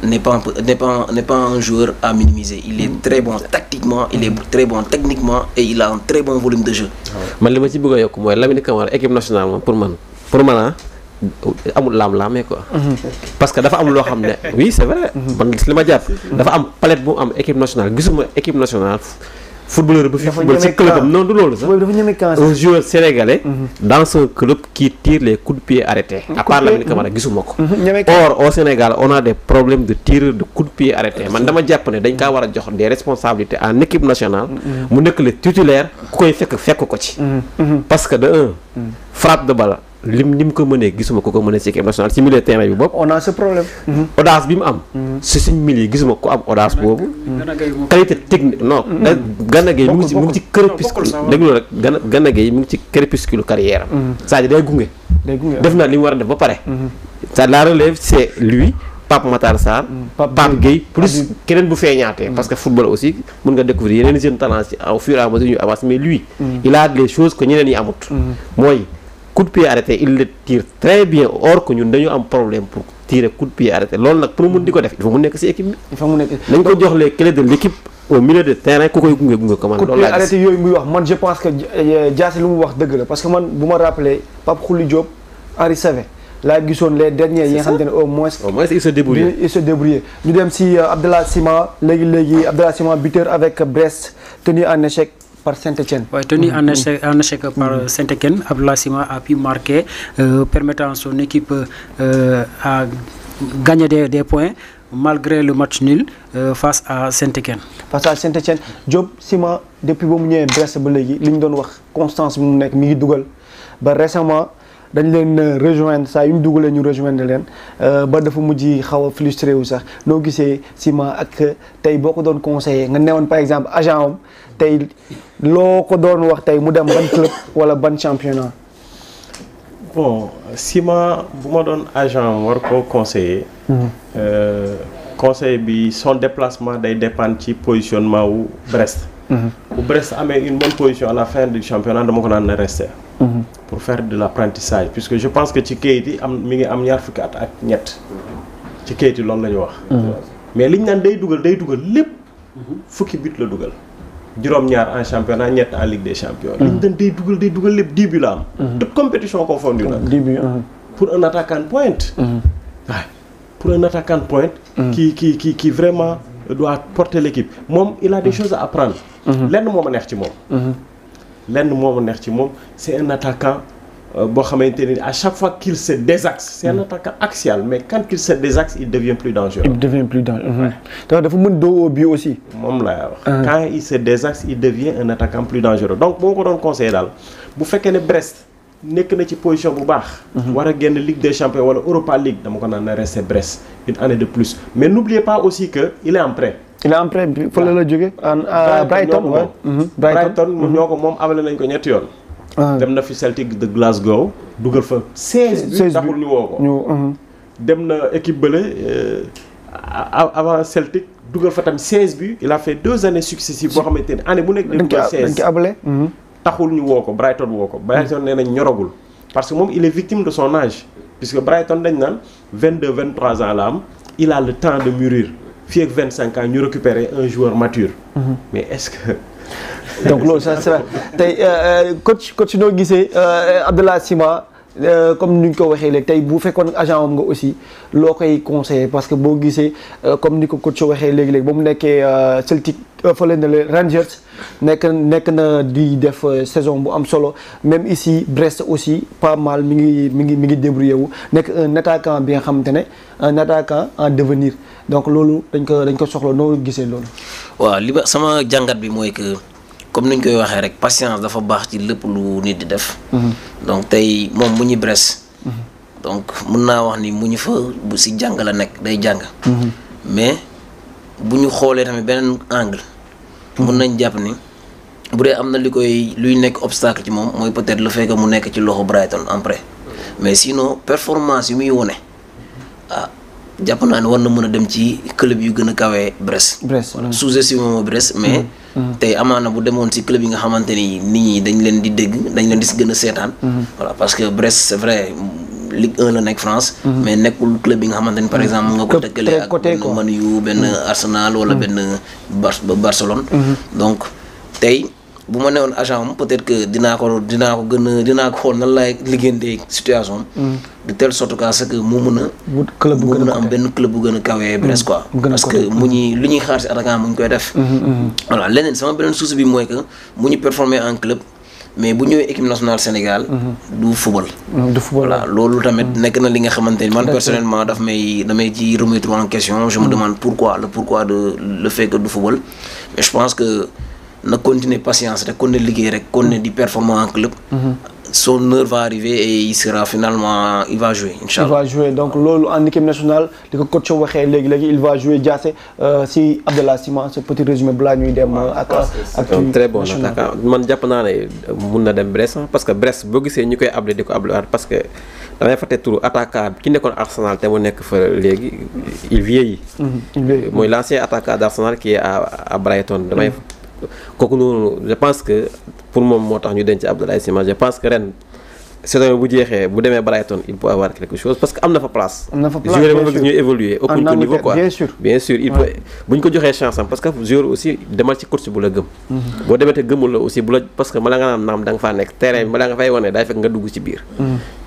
n'est pas un joueur à minimiser. Il est très bon tactiquement, il est très bon techniquement et il a un très bon volume de jeu. man li ma ci bëgg a yokk mooy Lamine Camara équipe nationale moom pour man amul laam-laamee quoi. parce que dafa am loo xam ne oui c'est vrai. man li ma jàpp dafa am palette bu am équipe nationale gisuma équipe nationale footballeur bu fi football ci club am non du loolu sax un joueur sénégalais dans son club qui tire les coups de pied arrêtés à part Lamine Camara gisuma ko. Or au Sénégal on a des problèmes de tir de coups de pied arrêtés man dama jàpp ne dañ kaa war a jox des responsabilités en équipe nationale mu nekk le titulaire ku koy fekk ko ci parce que de un frappe de balle lim ko mënee gisuma ko mënee ci équipe nationale ci milieu terrain bi bopp. on a ce problème. audace bi mu am. ci suñ milieu gisuma ko am audace boobu. qualité technique non. Gana Gueye mu ngi ci crépuscule déglu rek Gana Gueye mu ngi ci crépuscule carrière am. c'est-à-dire day gunge. def na li mu war a def ba pare. ça la relève c'est lui. Pape Matar Sarr, Pape Gueye plus keneen bu feeñaatee parce que football aussi mën nga découvrir yeneen jeunes talents ci au fur et à mesure ñu avance mais lui il a des choses que ñeneen yi amut mooy coup de pied arrêté il le tire très bien or que ñun dañu am problème pour tirer coup de pied arrêté loolu nag pour mun di ko def il faut mu nekk ci équipe bi nañ ko jox les clés de l'équipe au milieu de terrain ku koy gunge ko man coup de pied arrêté yooyu muy wax man je pense que Diassé lu mu wax dëgg la parce que man bu ma rappelé Pape Khouli Diop Henri Saivet laa gisoon les derniers yi nga xamante ne au moins il se débrouille ñu dem si Abdallah Sima léegi Abdallah Sima buteur avec Brest tenu en échec par Saint-Étienne. Ouais, tenu en échec par Saint-Étienne, Abdallah Sima a pu marquer permettant à son équipe à gagner des points malgré le match nul face à Saint-Étienne. Face à Saint-Étienne Diop Sima depuis ba mu ñëwee Brest ba léegi li ñu doon wax constance bi mu nekk mi ngi dugal ba récemment dañ leen rejoindre saa yu ñu dugalee ñu rejoindre leen ba dafa mujj xaw a frustré wu sax noo gisee Sima ak tey boo ko doon conseillé nga newoon par exemple agent am tey loo ko doon wax tey mu dem ban club wala ban championnat. Bon Sima bu ma doon agent war ko conseiller. conseil bi son déplacement day dépendre ci positionnement wu Brest. bu Brest amee une bonne position à la fin du championnat dama ko naan na rester. pour faire de l'apprentissage puisque je pense que ci kayit yi mi ngi am ñaar fukki at ak ñett ci kayit yi loolu la ñu wax. mais liñ naan day dugal lépp fukki but la dugal. juróom-ñaar en championnat ñett en Ligue des champions. liñ naan day dugal lépp 10 buts la am. toute compétition confondue la. 10 buts pour un attaquant pointe. waaw pour un attaquant pointe. qui vraiment doit porter l'équipe moom il a des choses à apprendre. lenn moo ma neex ci moom. C'est un attaquant boo xamante ni à chaque fois qu'il se désaxe c'est un attaquant axial mais quand il se désaxe il devient plus dangereux. dafa mën dos au but aussi. moom laa wax. quand il se désaxe il devient un attaquant plus dangereux donc boo ko doon conseillé daal bu fekkee ne Brest nekk na ci position bu baax. war a génn Ligue des champions wala Europa League dama ko naan na rester Brest une année de plus mais n'oubliez pas aussi que il est en prêt. fële la jóge Brighton ñoo ko moom amale nañ ko ñetti yoon. dem na fi Celtic de Glasgow dugal fa 16 taxul ñu woo ko. dem na équipe bële avant Celtic dugal fa tam 16 buts il a fait 2 années successives boo xamante ne année bu nekk dañ ko 16 taxul ñu woo ko Brighton nee nañ ñoragul parce que moom il est victime de son âge puisque Brighton dañ naan 22 23 ans la am il a le temps de mûrir fii ak 25 ans ñu récupérer un joueur mature. mais est-ce que. donc loolu ça sera tey coach noo gisee Abdallah Sima comme ni ñu ko waxee léegi tey bu fekkoon agent am nga aussi loo koy conseiller parce que boo gisee comme ni ko coach waxee léegi ba mu nekkee Celtic fële na le Rangers nekk na di def saison bu am solo même ici Brest aussi pas mal mi ngi débrouillé wu nekk un attaquant bi nga xamante ne un attaquant en devenir donc loolu dañ ko soxla noo gisee loolu. waaw li ba sama jàngat bi mooy que. comme ni ñu koy waxee rek patience dafa baax ci lépp lu nit di def. donc tey moom mu ñu Brest. donc mun naa wax ni mu ñu fa bu si jàng la nekk day jàng. mais bu ñu xoolee tamit beneen angle. mun nañ jàpp ni bu dee am na luy nekk obstacle ci moom mooy peut-être le fait que mu nekk ci loxo Brighton en prêt mais sinon performance yu muy wone jàpp naa ne war na mën a dem ci club yu gën a kawee Brest. sous-estimé ma Brest mais. tey amaana bu demoon ci club yi nga xamante ni nit ñi dañ leen di dégg dañ leen di gën a seetaan. voilà parce que Brest c'est vrai Ligue 1 la nekk France. mais nekkul club yi nga xamante ni par exemple nga ko dëkkale ak benn Man U benn Arsenal wala benn Barcelone. donc tey bu ma newoon agent am peut-être que dinaa ko xool nan laay liggéeyantee situation de telle sorte que ce que mu mën a am benn club bu gën a kawee Brest quoi parce que lu ñuy xaar ci attaquant mu ñu koy def voilà leneen sama beneen souci bi mooy que mu ñu performer en club mais bu ñëwee équipe nationale Sénégal du football voilà loolu tamit nekk na li nga xamante ni man personnellement damay ci remettre en question je me demande pourquoi de le fait que du football mais je pense que na continuer patience rek continuer liggéey rek continuer di performer en club son heure va arriver et il va jouer inchallah. Il va jouer donc loolu en équipe nationale li ko coach waxee léegi il va jouer Diassé si Abdallah Sima ce petit résumé balaa ñuy dem ak très bon attaquant man jàpp naa ne mun na dem Brest parce que Brest boo gisee ñu koy able di ko ablewaat parce que damay fàtte turu attaquant ki nekkoon Arsenal te mu nekk fa léegi il vieillit. mooy l'ancien attaquant d'Arsenal qui est à Brighton damay kooku noonu je pense que pour moom moo tax ñu denc Abdoulaye Sima je pense que ren saison bu jeexee bu demee Brighton il peut avoir quelque chose parce que am na fa place. joueur moom gis ñuy évoluer au plus haut niveau quoi bien sûr il peut bu ñu ko joxee chance am parce que joueur aussi demal ci course bu la gëm. boo demee te gëmul la aussi bu la parce que bala nga naan naam da nga faa nekk terrain bi bala nga fay wane daay fekk nga dugg ci biir.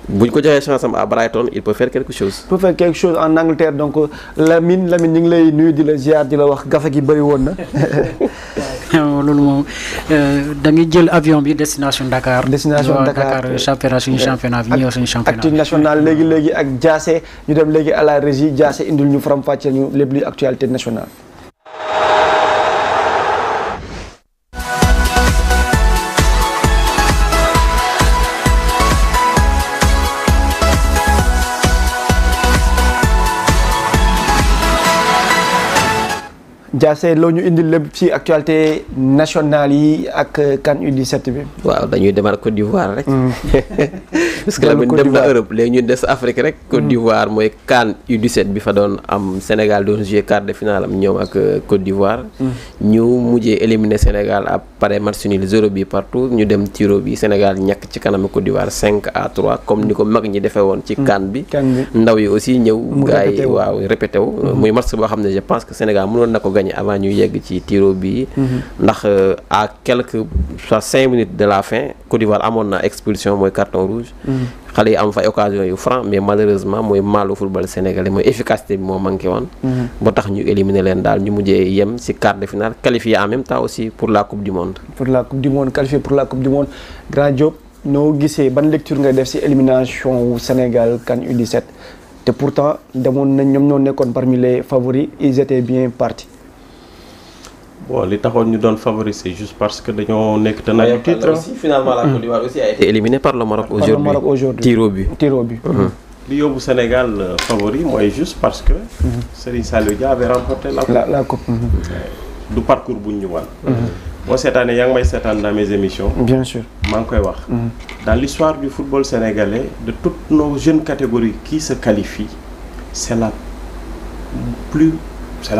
bu ñu ko joxee chance am à Brighton il peut faire quelque chose. il peut faire quelque chose en Angleterre donc Lamine ñu ngi lay nuyu di la ziar di la wax gafe gi bëri woon na. loolu moom da ngay jël avion bi destination Dakar. Dakar championnat suñu championnat bi ñëw suñu championnat. actu national léegi ak Diassé ñu dem léegi à la régie Diassé indil ñu faram-fàcceel ñu lépp luy actualité nationale. Diassé loo ñu indil lépp ci actualité nationale yi ak CAN U17 bi. waaw dañuy demal Côte d'Ivoire rek. parce que la dem na Europe léegi ñu des Afrique rek. Côte d'Ivoire mooy CAN U17 bi fa doon am Sénégal doon jouer quart de finale am ñoom ak Côte d'Ivoire. ñu mujjee éliminer Sénégal après match nul 0 bi partout ñu dem tiro bi Sénégal ñàkk ci kanam Côte d'Ivoire 5-3 comme ni ko mag ñi defee woon ci CAN bi. ndaw yi aussi ñëw. gars yi waaw répété wu. muy match boo xam ne je pense que Sénégal mënoon na ko gagné avant ñu yegg ci tiro bi ndax à quelques 5 minutes de la fin Côte d'Ivoire amoon na expulsion mooy carton rouge xale yi am fa occasion yu franc mais malheureusement mooy maalu football sénégalais mooy efficacité bi moo manqué woon ba tax ñu éliminer leen daal ñu mujjee yem ci quart de finale qualifié en même temps aussi pour la coupe du monde qualifié pour la coupe du monde Grand Diop noo gisee ban lecture ngay def ci élimination wu Sénégal CAN U17 te pourtant demoon nañ ñoom ñoo nekkoon parmi les favoris ils étaient bien partis. Bon, li taxoon ñu doon favoriser juste parce que dañoo nekk te nag titre. Finalement la Côte d'Ivoire aussi a été éliminée par le Maroc aujourd'hui. Tiro bi. li yóbbu Sénégal favori mooy juste parce que Serigne Saliou Dia avait remporté la coupe. Du parcours bu ñu wan. boo seetaanee yaa ngi may seetaan dans mes émissions. Bien sûr. maa ngi koy wax. Dans l'histoire du football sénégalais de toutes nos jeunes catégories qui se qualifient c'est la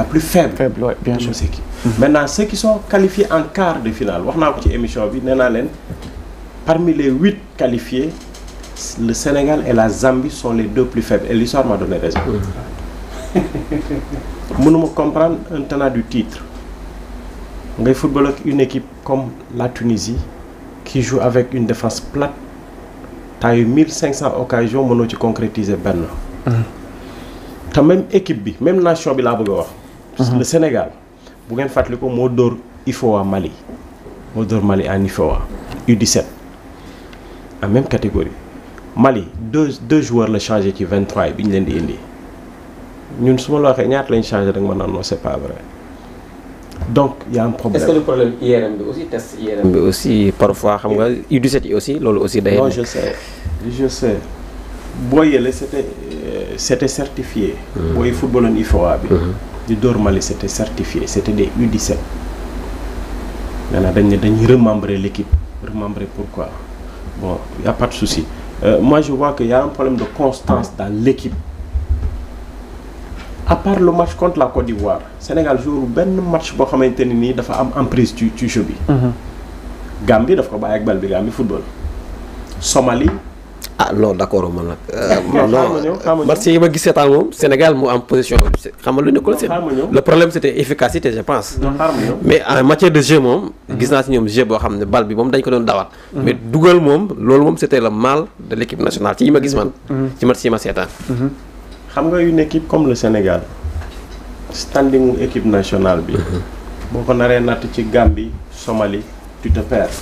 plus faible. Ouais, bien sûr. Maintenant ceux qui sont qualifiés en quart de finale wax naa ko ci émission bi nee naa leen parmi les 8 qualifiés le Sénégal et la Zambie sont les 2 plus faibles et l'histoire m'a donné raison. mënuma comprendre un tenant du titre ngay football ak une équipe comme la Tunisie qui joue avec une défense plate t'as eu 1500 occasions mënoo ci concrétiser benn. te même équipe bi même nation bi laa bëgg a wax. Le Sénégal bu ngeen fàttali ko moo dóor IFOA Mali moo dóor Mali en IFOA U17 en même catégorie Mali deux joueurs la changé ci 23 yi bi ñu leen di indi ñun su ma la waxee ñaata lañ changé rek ma naan non c'est pas vrai donc y a un problème. Est-ce que le problème IRM bi aussi test IRM bi aussi parfois xam nga U17 yi aussi loolu aussi day. non je sais boo yële c'était certifié. booy football en IFOA bi. di dóor Mali c'était certifié c'était des U17 maintenant dañuy remembrer l'équipe remembrer pourquoi bon y a pas de souci moi je vois que y a un problème de constance dans l'équipe à part le match contre la Côte d'Ivoire Sénégal joue benn match boo xamante ne nii dafa am emprise ci jeu bi. Gambie daf ko bàyyi ak bal bi Gambie football Somalie. ah non d'accord man nag. match yi ma gis seetaan moom Sénégal mu am position xam nga lu nekkul le problème c'était efficacité je pense. mais en matière de jeu moom. gis naa si ñoom jeu boo xam ne bal bi moom dañ ko doon dawal. mais dugal moom loolu moom c'était le mal de l'équipe nationale ci yi ma gis man. ci match yi ma seetaan. xam nga une équipe comme le Sénégal standing équipe nationale bi. boo ko naree natt ci Gambie Somalie tu te perds.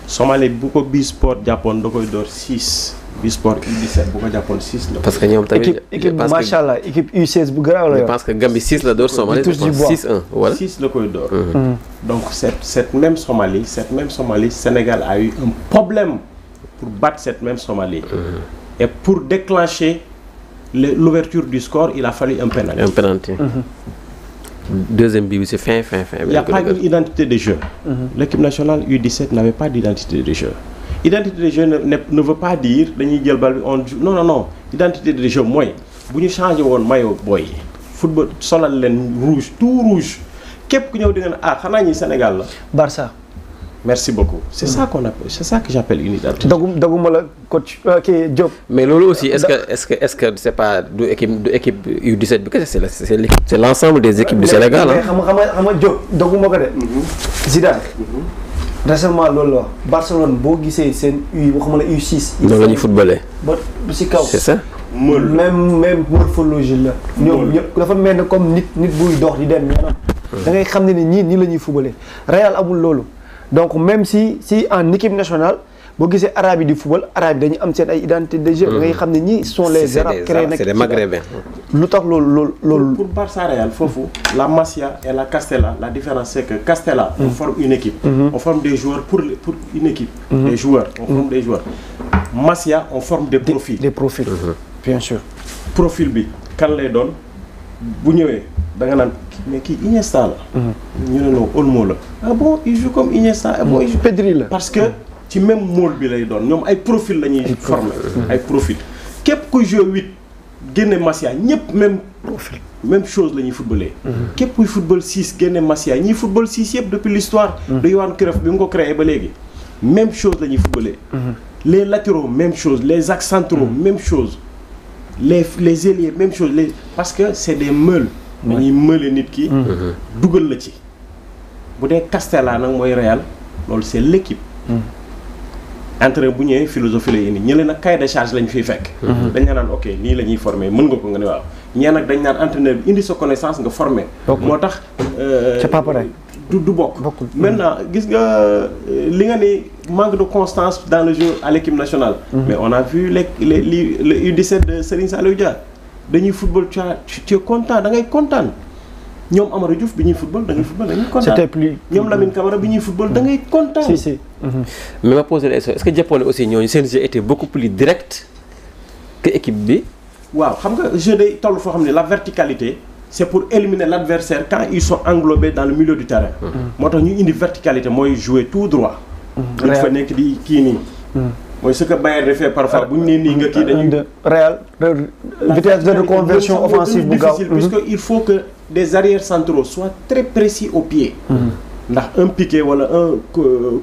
Somalie bu ko Bisport jàppoon da koy door 6 Bisport U17 bu ko jàppoon 6 la. parce que ñoom tamit équipe macha allah équipe U16 bu garaaw la je pense que Gambie 6 la door Somalie 6-1 wala 6 la koy door. Donc cette même Somalie Sénégal a eu un problème pour battre cette même Somalie. Et pour déclencher l'ouverture du score, il a fallu un penalty. Un penalty. Deuxième but, c'est fin. Il n'y a pas une identité de jeu. L'équipe nationale U17 n'avait pas d'identité de jeu. Identité de jeu ne veut pas dire non. Identité de jeu, moi, si nous changeons le maillot, boy, football, solal rouge, tout rouge. Qu'est-ce que nous disons Sénégal? Barça. Merci beaucoup. C'est ça qu'on appelle, c'est ça que j'appelle une identité. Daguma la coach Diop. Mais Lolo aussi, est-ce que c'est pas l'équipe U17 c'est l'ensemble des équipes du Sénégal. Xam Diop daguma ko de. Zidane. Récemment loolu la Barcelone boo gisee seen waxuma la U6. noonu la ñuy footballé. ba si kaw. C'est ça. même morphologie la. ñoom ñëpp dafa mel ne comme nit buy dox di dem ñanam. da ngay xam ne ni ñii nii la ñuy footballé. Real amul loolu. Donc même si en équipe nationale boo gisee arabe yi di football arabe yi dañu am seen ay identité de jeu. da ngay xam ne ñii sont les arabes créés nag. C'est des maghrébins. lu tax loolu. Pour Barça Real foofu la Masia et la Castella, la différence c'est que Castella on forme une équipe. On forme des joueurs pour une équipe. Des joueurs on forme des joueurs. Masia on forme des profils. Des profils. Bien sûr. Profil bi kan lay doon bu ñëwee da nga naan mais kii Iniesta la. ñu ne non Olmo la. Ah bon il joue comme Iniesta. Ah bon il joue Pedri la. parce que ci même moule bi lay doon ñoom ay profil la ñuy former. ay profil képp kuy jouer 8 génne Masia ñëpp même profil même chose la ñuy footballé. képp kuy football 6 génne Masia ñiy football 6 yëpp depuis l'histoire de Johan Cruyff bi mu ko créé ba léegi. même chose la ñuy footballé. les latéraux même chose les axes centraux même chose. les ailiers même chose parce que c'est des meules. dañuy meule nit ki. dugal la ci. bu dee Castella nag mooy Real loolu c'est l'équipe. entraîneur bu ñëwee philosophie la indi ñële nag cahier de charge lañ fiy fekk. dañ naan ok nii la ñuy former mën nga ko nga ne waaw ñee nag dañ naan entraîneur bi indi sa connaissance nga former. moo tax. c'est pas pareil. du bokk. Maintenant gis nga li nga ni manque de constance dans le jeu à l'équipe nationale. Mais on a vu le U17 de Serigne Saliou Dia dañuy football tu es content da ngay kontaan ñoom Amara Diouf bi ñuy football da ngay football dañuy kontaan. C'était plus. ñoom Lamine Camara bi ñuy football da ngay kontaan. Si. Mais ma posé la question est-ce que Japonais aussi ñooñu seen jeu était beaucoup plus direct que équipe bi. waaw xam nga jeu day toll foo xam ne la verticalité. C'est pour éliminer l'adversaire quand ils sont englobés dans le milieu du terrain. moo tax ñu indi verticalité mooy jouer tout droit. dañ fa nekk di kii nii. mooy ce que Bayern fait parfois bu ñu nee nii nga kii dañuy. Réal vitesse de reconversion offensive bu gaaw. puisque il faut que des arrières centraux soient très précis au pied. ndax un Piqué wala un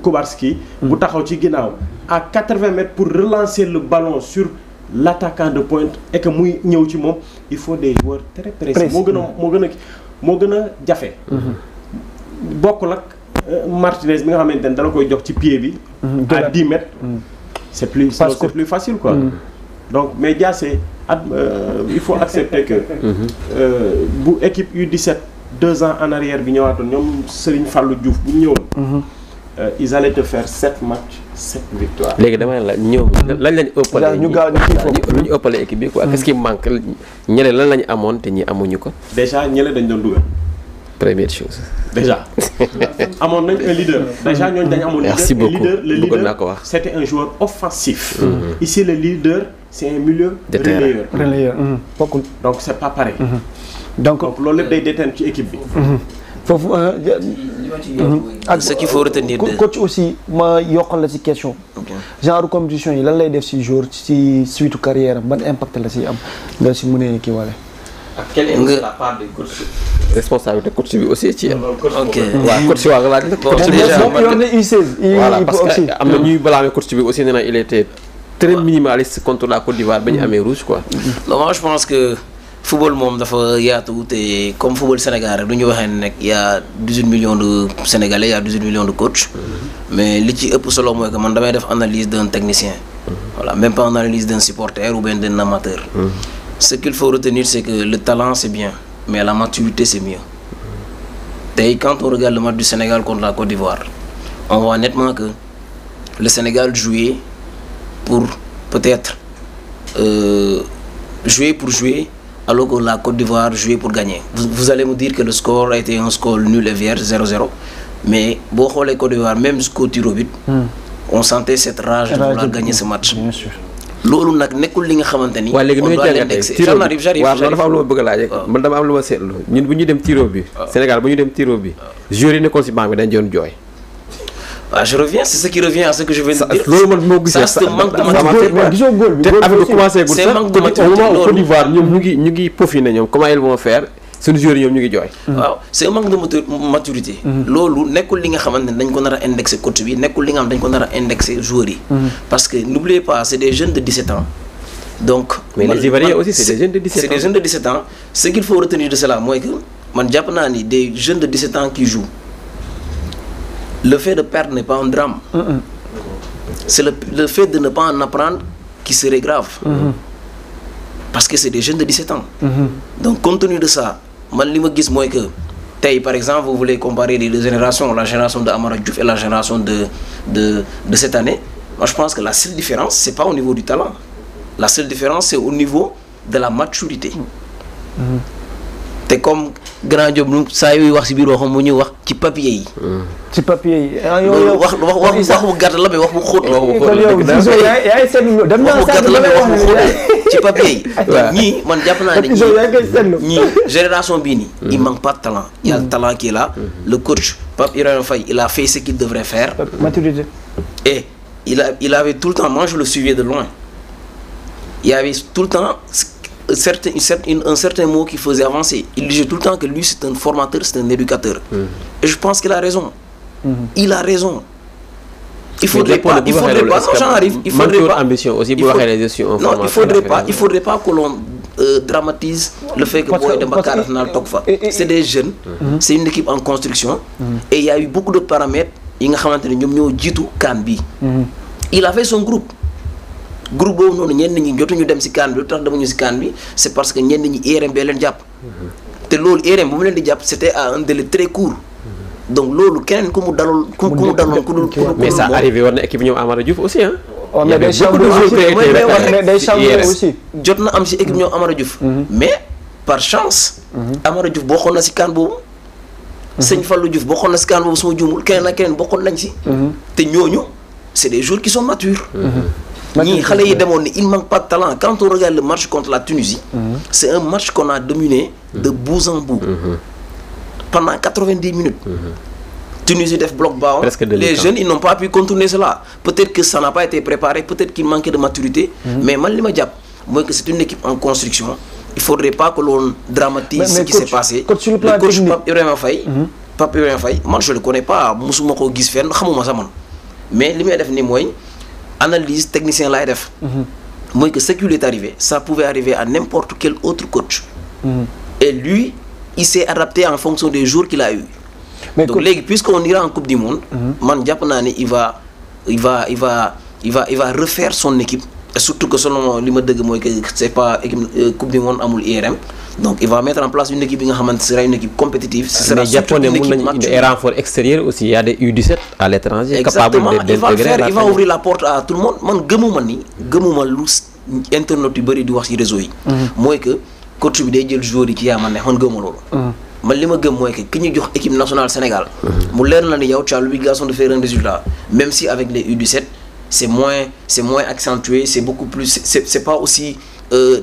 Kobarski. bu taxaw ci ginnaaw à 80 mètres pour relancer le ballon sur. L'attaquant de pointe et que muy ñëw ci moom il faut des joueurs très précis. moo gën a jafe. bokkul ak Martinez bi nga xamante ne dala koy jox ci pied bi. à 10 mètres. c'est plus facile quoi. Donc mais Dia il faut accepter que. bu équipe U17 2 ans en arrière bi ñëwaatoon ñoom Serigne Fallou Diouf bu ñu ñëwoon. Ils allaient te faire 7 matchs 7 victoires. léegi dama ne la ñoom lan lañ ëppale ñu ëppale équipe bi quoi. Qu'est-ce qui manque ñële lan lañu amoon te ñi amuñu ko. Déjà ñële dañ doon dugal. Première chose. Déjà amoon nañ un leader. Déjà ñooñu dañ amoon leader. Merci beaucoup le leader c'était un joueur offensif. Ici le leader c'est un milieu relayeur. Bokkul. Donc c'est pas pareil. Donc loolu lépp day déteindre ci équipe bi. foofu ak ce qu'il faut retenir coach aussi ma yokkal la ci question. genre compétition yi lan lay def ci jour ci suite carrière ban impact la ci am nga ci mënee kii wale. ak quelle est la part du coach. responsabilité coach bi aussi ci. ok waaw coach waa nga laaj la. coach déjà yoon na U16. voilà parce que am na ñuy blâmer coach bi aussi nee na il était très minimaliste contre la Côte d'Ivoire ba ñu amee rouge quoi. non moi je pense que. Football moom dafa yaatu te comme football Sénégal rek du ñu waxee ne nag y a 18 millions de Sénégalais y a 18 millions de coachs mais li ci ëpp solo mooy que man damay def analyse d'un technicien voilà même pas analyse d'un supporter ou bien d'un amateur ce qu'il faut retenir c'est que le talent c'est bien mais la maturité c'est mieux tey quand on regarde le match du Sénégal contre la Côte d'Ivoire on voit nettement que le Sénégal jouait pour peut-être jouer pour jouer alors que la Côte d'Ivoire jouait pour gagner. Vous allez me dire que le score a été un score nul et vierge 0-0 mais boo xoolee Côte d'Ivoire même jusqu'au tir au but on sentait cette rage de vouloir gagner ce match. Bien sûr. loolu nag nekkul li nga xamante ni. waaw léegi nu on ñuy doit jàngatee l'indexer. tiro bi J'arrive. waaw dafa am lu ma bëgg a laaj. man dama am lu ma seetlu ñun bu ñu dem tiro bi. Sénégal bu ñu dem tiro bi. joueurs yi nekkoon si banc bi dañ doon jooy. waaw je reviens c'est ce qui revient à ce que je viens de dire. loolu man moo gisee ça c'est manque de maturité. mais gisoo góol bi te affaire bi commencé gul c'est sax manque de maturité, au moment où loolu. Côte d'Ivoire ñoom ñu ngi peaufiner ñoom comment ils vont faire suñu joueurs yi ñoom ñu ngi jooy. waaw c'est un manque de maturité. loolu nekkul li nga xamante ne dañ ko nar a indexer coach bi nekkul li nga xam dañ ko nar a indexer joueurs yi. parce que n'oubliez pas c'est des jeunes de 17 ans. donc mais les Ivoiriens aussi c'est des jeunes de 17 ans. c'est des jeunes de 17 ans ce qu'il faut retenir de cela mooy que man jàpp naa ni des jeunes de 17 ans qui jouent le fait de perdre n'est pas un drame. c'est le fait de ne pas en apprendre qui serait grave. parce que c'est des jeunes de 17 ans. donc compte tenu de ça man li ma gis mooy que tey par exemple vous voulez comparer les deux générations la génération de Amara Diouf et la génération de cette année moi je pense que la seule différence c'est pas au niveau du talent la seule différence c'est au niveau de la maturité. te comme grand Diop nu saa yooyu wax ci biir waxam mu ñu wax ci papier yi. ci papier yi. loolu wax bu gàtt la mais wax bu xóot la. kon yow yaay seetlu dem naa wax bu gàtt la mais wax bu xóot la ci papier yi. ñii man jàpp naa ne ñii génération bii nii. il manque pas de talent. il y a le talent qui est là. le coach Pape Ibrahima Faye il a fait ce qu'il devrait faire. maturité. et il avait tout le temps moi je le suivais de loin. il y avait tout le temps un certain mot qui faisait avancer. Il disait tout le temps que lui c'est un formateur, c'est un éducateur. Et je pense qu'il a raison. Il a raison. Il faudrait pas non j'arrive. Il faudrait pas ambition aussi pour non il faudrait pas que l'on dramatise le fait que Boy Demba Ka National toog fa. C'est des jeunes. C'est une équipe en construction. Et il y a eu beaucoup de paramètres yi nga xamante ne ñoom ñoo jiitu CAN bi. Il avait son groupe boobu noonu ñenn ñi jotuñu dem ci CAN bi lu tax demuñu ci CAN bi c'est parce que ñenn ñi IRM bee leen jàpp. te loolu IRM bu mu leen di jàpp c'était à un délai très court. donc loolu keneen ku mu daloon ku mu daloon ku dul mais ça arrivé war na équipe ñoom Amara Diouf aussi hein. waaw mais day chamboulé aussi. jot na am ci équipe ñoom Amara Diouf. mais par chance. Amara Diouf bokkoon na ci CAN boobu. Sëñ Fallou Diouf bokkoon na ci CAN boobu suma juumul keneen ak keneen bokkoon nañ ci. te ñooñu c'est des joueurs qui sont matures. ñii xale yi demoon ni il manque pas de talent quand on regarde le match contre la Tunisie. c'est un match qu'on a dominé de bout en bout. pendant 90 minutes. Tunisie def bloc bas. Les jeunes ils n'ont pas pu contourner cela. Peut-être que ça n'a pas été préparé, peut-être qu'il manquait de maturité. Mais man li ma jàpp mooy que c'est une équipe en construction. Il faudrait pas que l'on dramatise ce qui s'est passé. Coach, le coach Pape Ibrahima Faye. Man je le connais pas musuma ko gis fenn xamuma sa man. Mais li may def ni mooy analyse technicien laay def. mooy que ce qui lui est arrivé ça pouvait arriver à n'importe quel autre coach. Et lui il s'est adapté en fonction des jours qu'il a eu. Mais donc léegi puisqu'on ira en Coupe du Monde. man jàpp naa ne il va refaire son équipe. Et surtout que selon li ma dëgg mooy que c'est pas équipe Coupe du Monde amul IRM. donc il va mettre en place une équipe bi nga xamante sera une équipe compétitive. ce sera surtout une équipe mature. Mais renfort extérieur aussi il y a des U17 à l'étranger. Exactement il va le faire il va ouvrir la porte à tout le monde man gëmuma lu internet yu bëri di wax ci réseau yi. mooy que coach bi day jël joueur yi ci yaa man ne man gëmuma loolu. man li ma gëm mooy que ki ñu jox équipe nationale Sénégal. mu leer na ni yow tu as l'obligation de faire un résultat même si avec les U17 c'est moins accentué c'est beaucoup plus c'est pas aussi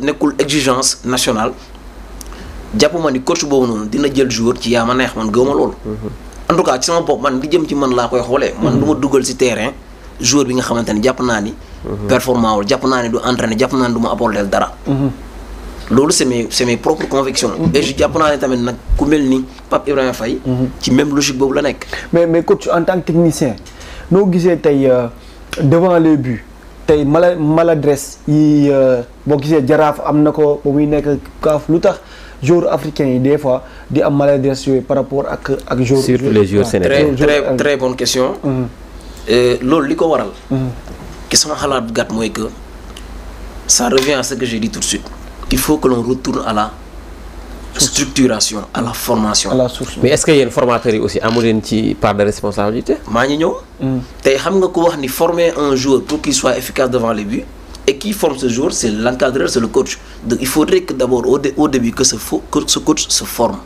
nekkul exigence nationale. jàpp ma ni coach boobu noonu dina jël joueur ci yaa ma neex man gëmuma loolu. en tout cas ci sama bopp man li jëm ci man laa koy xoolee. man du ma dugal ci terrain joueur bi nga xamante ni jàpp naa ni. performant wul jàpp naa ni du entraîner jàpp naa ni du ma apporter dara. loolu c'est mes propres convictions. et je jàpp naa ne tamit nag ku mel ni Pape Ibrahima Faye. ci même logique boobu la nekk. mais coach en tant que technicien noo gisee tey devant les buts tey maladresse yi boo gisee Jaraaf am na ko ba muy nekk kaaf lu tax joueurs africains yi des fois di am maladresse yooyu par rapport ak joueurs. surtout les joueurs sénégalais. très bonne question. loolu li ko waral. ki sama xalaat gàtt mooy que ça revient à ce que j'ai dit tout de suite. il faut que l'on retourne à la structuration à la formation. à la source. mais est-ce que yéen formateurs yi aussi amu leen ci part de responsabilité. maa ngi ñëw. tey xam nga ko wax ni former un joueur pour qu'il soit efficace devant les buts et qui forme ce joueur c'est l'encadreur c'est le coach donc il faudrait que d'abord au début que ce coach se forme.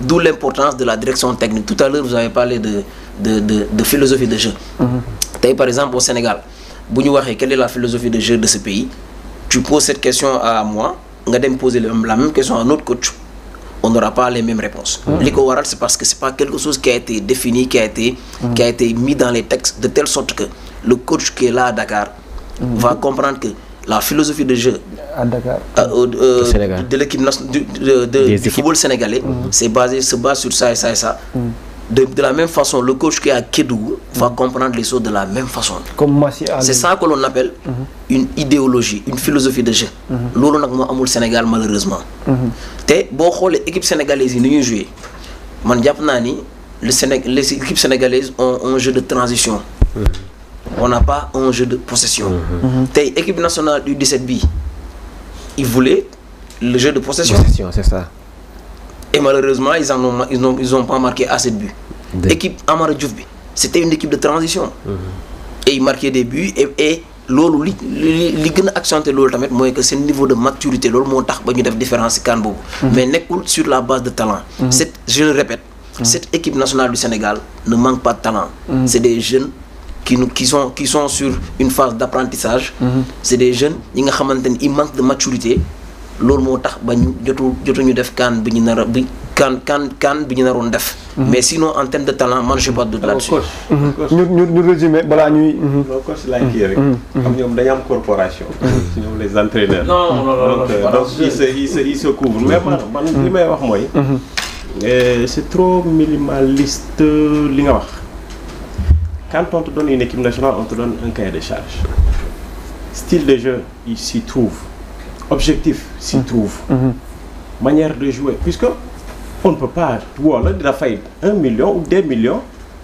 D'où l'importance de la direction technique. Tout à l'heure vous avez parlé de philosophie de jeu. Par exemple au Sénégal quelle est la philosophie de jeu de ce pays, tu poses cette question à moi, nga dem poser la même question à notre coach, on n'aura pas les mêmes réponses. Li ko waral c'est parce que c'est pas quelque chose qui a été défini, qui a été mis dans les textes de telle sorte que le coach qui est là à Dakar va comprendre que la philosophie de jeu à Dakar de l'équipe du football sénégalais se base sur ça et ça et ça. De la même façon, le coach qui est à Kédougou va comprendre les choses de la même façon. C'est ça que l'on appelle une idéologie, une philosophie de jeu. Loolu nak mo amul Sénégal malheureusement. Té bo xolé équipe sénégalaise yi ni ñuy jouer, man japp na ni les équipes sénégalaises ont un jeu de transition. On n'a pas un jeu de possession. Té équipe nationale du 17B, ils voulaient le jeu de possession. C'est ça. Et malheureusement, ils ont pas marqué assez de buts. L'équipe Amara Diouf, c'était une équipe de transition. Et ils marquaient des buts. Et lolu li gëna accentuer lolu tamet moy que c'est niveau de maturité lolu mo tax ba ñu def différence ci CAN bobu. Mais nekkul sur la base de talent. Je le répète, cette équipe nationale du Sénégal ne manque pas de talent. C'est des jeunes qui sont sur une phase d'apprentissage. C'est des jeunes qui ils manquent de maturité. Loolu moo tax ba ñu jotuñu def CAN bi ñu nar a bi CAN bi ñu naroon def. Mais sinon en termes de talent man je pas de doute là-dessus. ñu résumé balaa ñuy. non coach laay kii rek. xam ñoom dañu am corporation. ñoom les entraîneurs. non donc ils se couvrent. Mais man li may wax mooy. C'est trop minimaliste li nga wax. Quand on te donne une équipe nationale, on te donne un cahier de charge. Style de jeu, il s'y trouve. Objectif s'y trouve. Manière de jouer, puisque on ne peut pas voilà dina fay 1 million ou 2 millions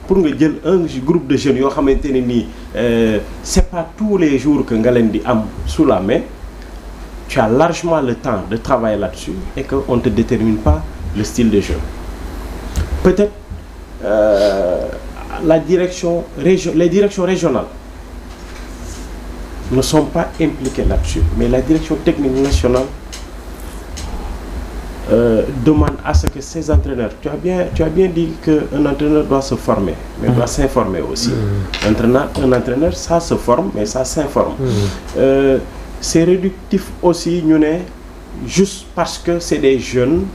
pour nga jël un groupe de jeunes yoo xamante ne nii c'est pas tous les jours que nga leen di am sous la main. Tu as largement le temps de travailler là-dessus et que on te détermine pas le style de jeu. Peut-être les directions régionales ne sont pas impliquées là-dessus, mais la direction technique nationale demande à ce que ces entraîneurs, tu as bien dit qu'un entraîneur doit se former, mais doit s'informer aussi. Un entraîneur, ça se forme, mais ça s'informe. C'est réductif aussi, juste parce que c'est des jeunes,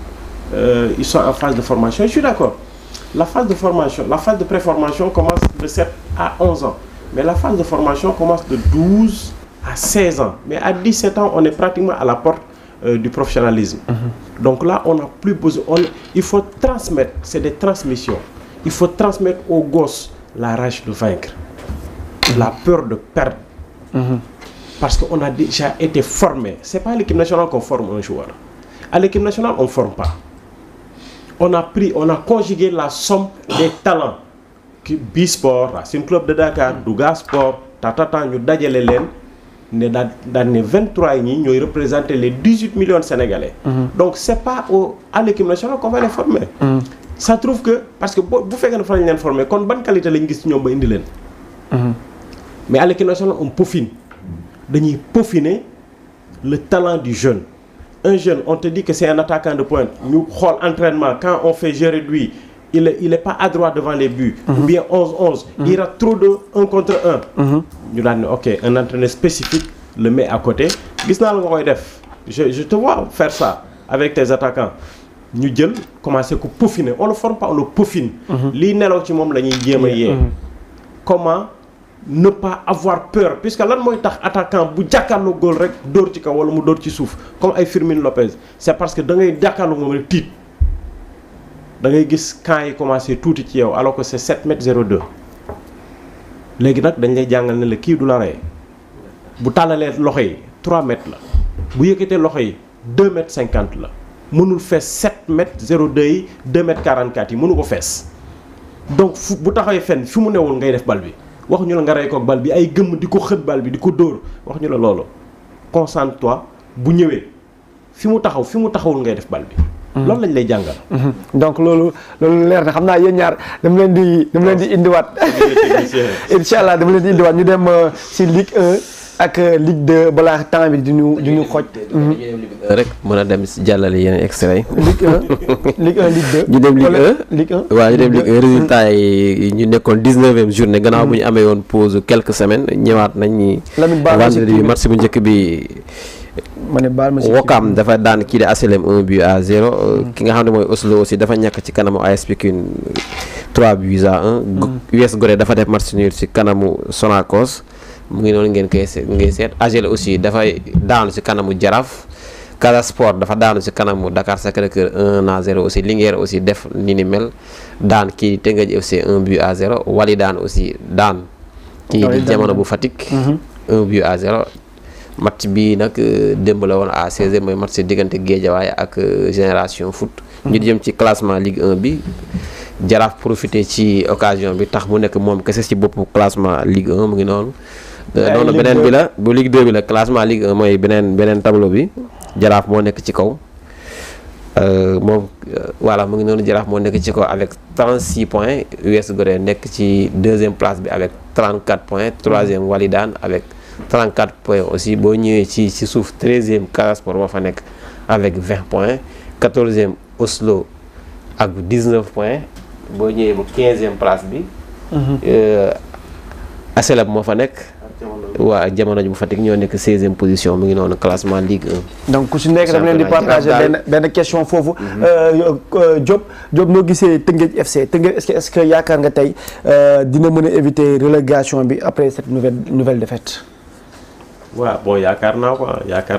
ils sont en phase de formation. Je suis d'accord. La phase de formation, la phase de préformation commence de 7 à 11 ans. Mais la phase de formation commence de 12 à 16 ans. Mais à 17 ans, on est pratiquement à la porte du professionnalisme. Donc là, on n'a plus besoin. Il faut transmettre, c'est des transmissions. Il faut transmettre aux gosses la rage de vaincre, la peur de perdre. Parce qu'on a déjà été formé. Ce n'est pas à l'équipe nationale qu'on forme un joueur. À l'équipe nationale, on ne forme pas. On a conjugué la somme des talents. Bisport, c'est un club de Dakar, Douga Sport, nous dajale len, dans les 23 ans, nous représentons les 18 millions de Sénégalais. Donc c'est pas à l'équipe nationale qu'on va les former. Ça trouve que, parce que vous faites que nous les former, quand bonne qualité nous mais à l'équipe nationale, on peaufine. Nous peaufiner le talent du jeune. Un jeune, on te dit que c'est un attaquant de pointe. Nous, entraînement, quand on fait jeu réduit, il n'est pas adroit devant les buts. Ou bien 11-11. Il rate trop de 1 contre 1. Nous disons, ok, un entraîneur spécifique le met à côté. Je te vois faire ça avec tes attaquants. Nous commencer à peaufiner. On ne le forme pas, on le peaufine. Comment ne pas avoir peur? Puisque là, attaquant, bu jakarlo goal rek dor ci kaw wala mu dor ci souf comme ay Firmino Lopez, c'est parce que da ngay jakarlo mom rek tit. Da ngay gis quand il commencé touti ci yow alors que c'est 7,02 m. Légui nak dañ lay jangal ne le ki du la ray. Bu talalé loxoy 3 m la. Bu yëkëté loxoy 2,50 m la. Mënul fess 7,02 m yi 2,44 m yi mënu ko fess. Donc bu taxawé fenn fi mu newul ngay def bal bi. wax ñu la nga ray ko bal bi ay gëm diko xët bal bi diko dóor wax ñu la lolu concentre-toi bu ñëwé fi mu taxawul ngay def bal bi loolu lañ lay jàngal donc loolu leer na xamna yeen ñaar dama leen di indi wat inshallah dama leen di indi wat ñu dem ci Ligue 1 ak Ligue 2 balaa temps bi di ñu xoj. rek mën a dem si jàllale yeneen extrait. Ligue 1 Ligue 1 Ligue 2. ñu dem Ligue 1 Ligue 1. waaw ñu dem Ligue 1 résultat yi ñu nekkoon 19e journée gannaaw bu ñu amee woon pause quelques semaines ñëwaat nañ ñi. vendredi bi match bu njëkk bi. ma ne baal ma si Wokam dafa daan kii de HLM 1-0. ki nga xam ne mooy Oslo aussi dafa ñàkk ci kanamu AS Pikine 3-1. US Gorée dafa def match nul ci kanamu Sonacos mu ngi noonu ngeen seet AGEL aussi dafay daanu ci kanamu Jaraaf. Casa Sport dafa daanu ci kanamu Dakar Sacré-Cœur 1-0 aussi Linguère aussi def ni mel daan kii Teungueth FC 1-0 Walidane aussi daan kii di Jamono bu Fatick 1-0. match bi nag démb la woon à 16h mooy match diggante Guédiawaye ak Génération Foot. ñu jëm ci classement Ligue 1 bi Jaraaf profité ci occasion bi tax mu nekk moom kese ci boppu classement Ligue 1 mu ngi noonu. noonu beneen bi la bu Ligue 2 bi la classement Ligue 1 mooy beneen tableau bi Jaraaf moo nekk ci kaw moom voilà mu ngi noonu Jaraaf moo nekk ci kaw avec 36 points US Gorée nekk ci deuxième place bi avec 34 points troisième Walidane avec 34 points aussi boo ñëwee ci suuf 13e Casa Sport moo fa nekk avec 20 points 14e Oslo ak 19 points boo ñëwee bu 15e place bi. HLM moo fa nekk. waa Jamono bu Fatick ñoo nekk 16e position mu ngi noonu classement Ligue 1. donc ku si nekk dama leen di partager benn question foofu. Diop noo gisee Teungueth FC Teungueth est-ce que yaakaar nga tey dina mën a éviter relégation bi après cette nouvelle défaite. waaw bon yaakaar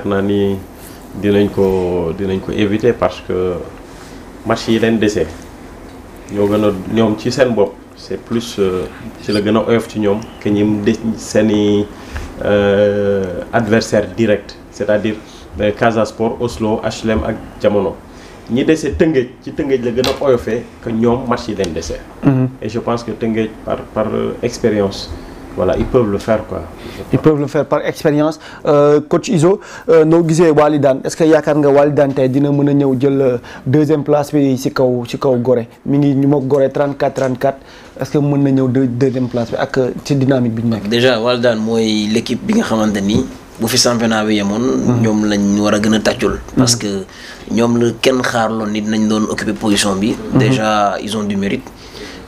naa ni dinañ ko éviter parce que match yi leen dese ñoo gën a ñoom ci seen bopp c'est plus ci la gën a oyof ci ñoom que ñi seeni adversaire direct c'est-à-dire Casa Sport Oslo HLM ak Jamono ñi dese Teungueth ci Teungueth la gën a oyofee que ñoom match yi leen dese. Et je pense que Teungueth par expérience. Voilà, ils peuvent le faire quoi. Ils peuvent le faire par expérience. Coach Izo noo gisee Walidane est-ce que yaakaar nga Walidane tey dina mën a ñëw jël deuxième place bi ci kaw Gorée mi ngi ñu mook Gorée 34 est-ce que mën na ñëw deuxième place bi ak ci dynamique bi ñu nekk. déjà Walidane mooy l'équipe bi nga xamante ni bu fi championnat bi yemoon. ñoom lañ war a gën a tàccul. parce que ñoom la kenn xaarloon ni dinañ doon occuper position bi. déjà ils ont du mérite.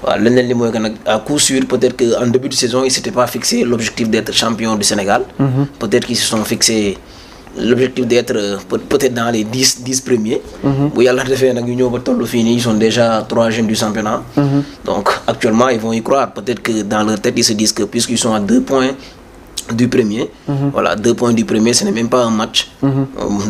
waaw leneen li mooy que nag à coup sûr peut-être que en début de saison ils s'étaient pas fixé l'objectif d'être champion du Sénégal. Peut-être qu'ils se sont fixés l'objectif d'être peut-être dans les 10 premiers. bu yàlla defee nag ñu ñëw ba tollu fii nii ils sont déjà 3e du championnat. Donc actuellement ils vont y croire peut-être que dans leur tête ils se disent que puisqu'ils sont à 2 points du premier. Voilà, 2 points du premier, ce n'est même pas un match.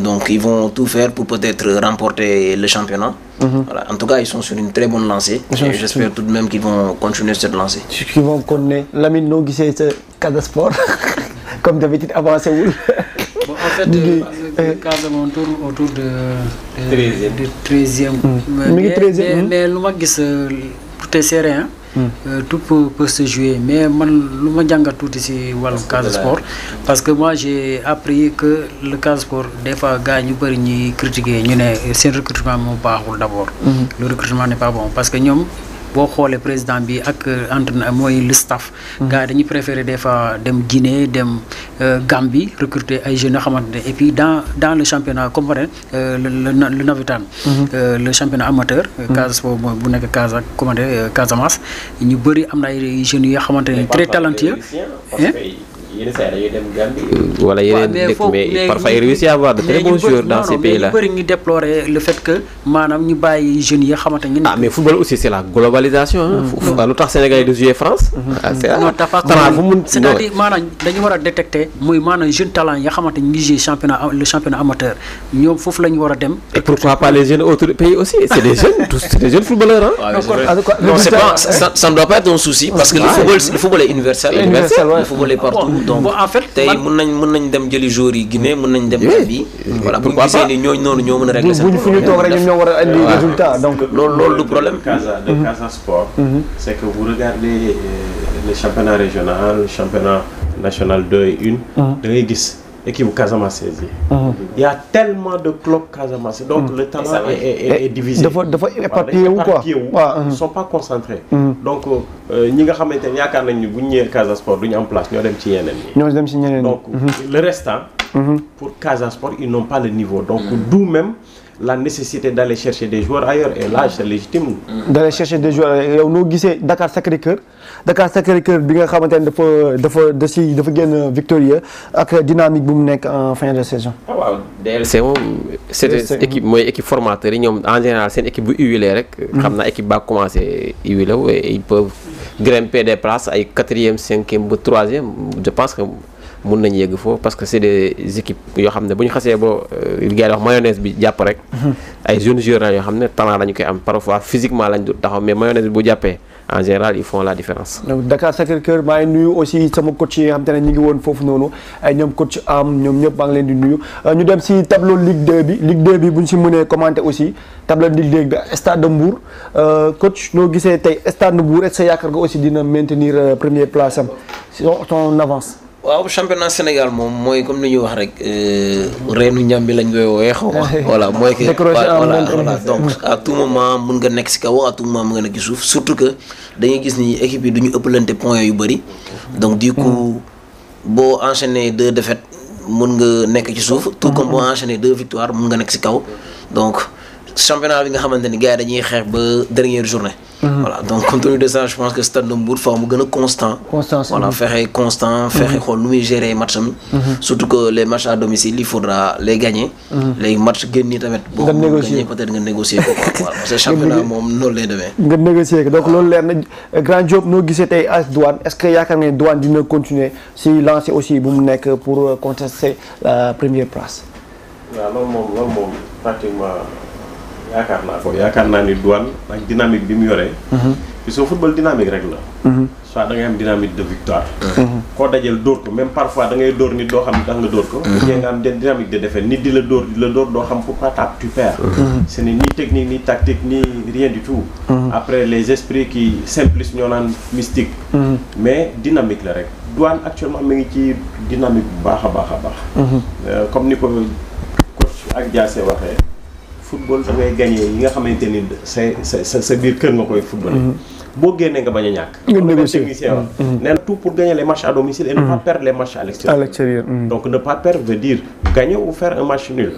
Donc ils vont tout faire pour peut-être remporter le championnat. Voilà. En tout cas, ils sont sur une très bonne lancée. Et j'espère tout de même qu'ils vont continuer cette lancée. Qu'ils vont continuer. Lamine, nous, c'est Casa Sport. Comme d'habitude, avancé où? Bon, en fait, Casa tourne autour de 13e. Mais le match, tout est serré. Tout peut se jouer mais man lu ma jàngat tuuti ci wàllu Casa Sport parce que moi j'ai appris que le Casa Sport des fois gars ñu bëri ñuy critiquer ñu ne seen recrutement moo baaxul d'abord. Le recrutement n'est pas bon parce que ñoom boo xoolee président bi ak entraîneur mooy le staff. gars yi dañuy préférer des fois dem Guinée dem Gambie recruter ay jeunes yoo xamante ne et puis dans le championnat comme le navétane. Le championnat amateur. Casa Sport bu nekk Casamance. ñu bëri am na ay jeunes yoo xamante ne très talentueux. yenn saa dañuy dem Gambie wala yeneen dëkk mais parfois il réussit à avoir de très bons joueurs dans ces pays là. mais ñu bëri ñu déplorer le fait que maanaam ñu bàyyi jeunes yi xamante ne. mais football aussi c'est la globalisation. lu tax Sénégal yi di jouer France. non c'est-à-dire maanaam dañu war a détecter muy maanaam jeune talent yi xamante ñu ngi jouer le championnat amateur ñoom foofu la ñu war a dem. et pourquoi pas les jeunes autres pays aussi c'est des jeunes tous c'est des jeunes footballeurs non c'est pas ça ne doit pas être un souci parce que le football est universel. Le football est partout. Donc en fait tey mën nañ dem jëli joueurs yi Guinée mën nañ dem Gambie. Voilà bu ñu gisee ni ñooñu noonu ñoo mën a régler seen problème. bu ñu toog rek ñoom ñoo war a andi résultat donc loolu du problème. Casa Sport. C'est que vous regardez le championnat régional le championnat national 2 et 1. da ngay gis équipe Casamance il y a tellement de clubs Casamance donc le talent est divisé dafa éparpillé wu quoi ils sont pas concentrés donc ñi nga xamante ne yaakaar nañ ni bu ñu ñëwee Casa Sport du ñu am place ñoo dem ci ñeneen donc le restant pour Casa Sport ils n'ont pas le niveau donc d'où même la nécessité d'aller chercher des joueurs ailleurs et là c'est légitime. d'aller chercher des joueurs yow noo gisee Dakar Sacré-Cœur bi nga xamante ne dafa génn victorieux ak dynamique bu mu nekk en fin de saison. waaw DLC moom c'est équipe mooy équipe formateur yi ñoom en général seen équipe bu huilé rek. xam naa équipe ba commencé huilé et ils peuvent grimper des places ay 4e 5e ba 3e je pense que. mun nañu yegg foofu parce que c'est des équipes yoo xam ne bu ñu xasee ba gars yi wax mayonnaise bi jàpp rek ay jeunes joueurs yoo xam ne talent lañu koy am parfois physiquement lañ du taxaw mais mayonnaise bi bu jàppee en général ils font la différence. donc Dakar Sacré-Cœur maa ngi nuyu aussi sama coach yi nga xam te ne ñu ngi woon foofu noonu ay ñoom coach am ñoom ñëpp maa ngi leen di nuyu ñu dem si tableau Ligue 2 bi bu ñu si mënee commenter aussi tableau Ligue 2 bi Stade de Mbour coach noo gisee tey Stade de Mbour est-ce que yaakaar nga aussi dina maintenir première place am son avance. waaw championnat Sénégal moom mooy comme li ñuy wax rek reenu ñam bi lañ koy woowee xaw ma voilà mooy que voilà donc à tout moment mun nga nekk si kaw à tout moment mun nga nekk si suuf surtout que dañuy gis ni équipe yi du ñu ëppalante points yu bëri donc du coup boo enchaîner 2 défaites mun nga nekk ci suuf tout comme boo enchaîner 2 victoires mun nga nekk si kaw donc championnat bi nga xamante ni gars yi dañuy xeex ba dernière journée. Voilà donc compte tenu de ça je pense que Stade de Mbour faaw mu gën a constant. Voilà fexe constant fexe xool nu muy gérer match am. surtout que les matchs à domicile il faudra les gagner. les matchs génn nii tamit. nga négocier boo peut-être nga négocier ko quoi parce que championnat moom noonu lay demee. nga négocier ko donc loolu leer na Grand Diop noo gisee tey AS Douane est-ce que yaakaar nga ne Douane dina continuer si lancer aussi bu mu nekk pour contester la première place. waaw loolu moom pratiquement. yaakaar naa ni Douane ak dynamique bi mu yoree. puisque football dynamique rek la. soit da ngay am dynamique de victoire. koo dajal dóor ko même parfois da ngay dóor nit doo xam tax nga dóor ko. ñee nga am dynamique de défaite nit di la dóor doo xam pourquoi tu perds. ce n'est ni technique ni tactique ni rien du tout. après les esprits qui simplistes ñoo naan mystique. mais dynamique la rek Douane actuellement mi ngi ci dynamique bu baax a baax. comme ni ko coach ak Diassé waxee. football da ngay gagné yi nga xamante ni sa biir kër nga koy football. boo génnee nga bañ a ñàkk. nga négocier technicien wax nee na tout pour gagner les matchs à domicile et ne pas perdre les matchs à l'extérieur. Donc ne pas perdre veut dire gagner ou faire un match nul.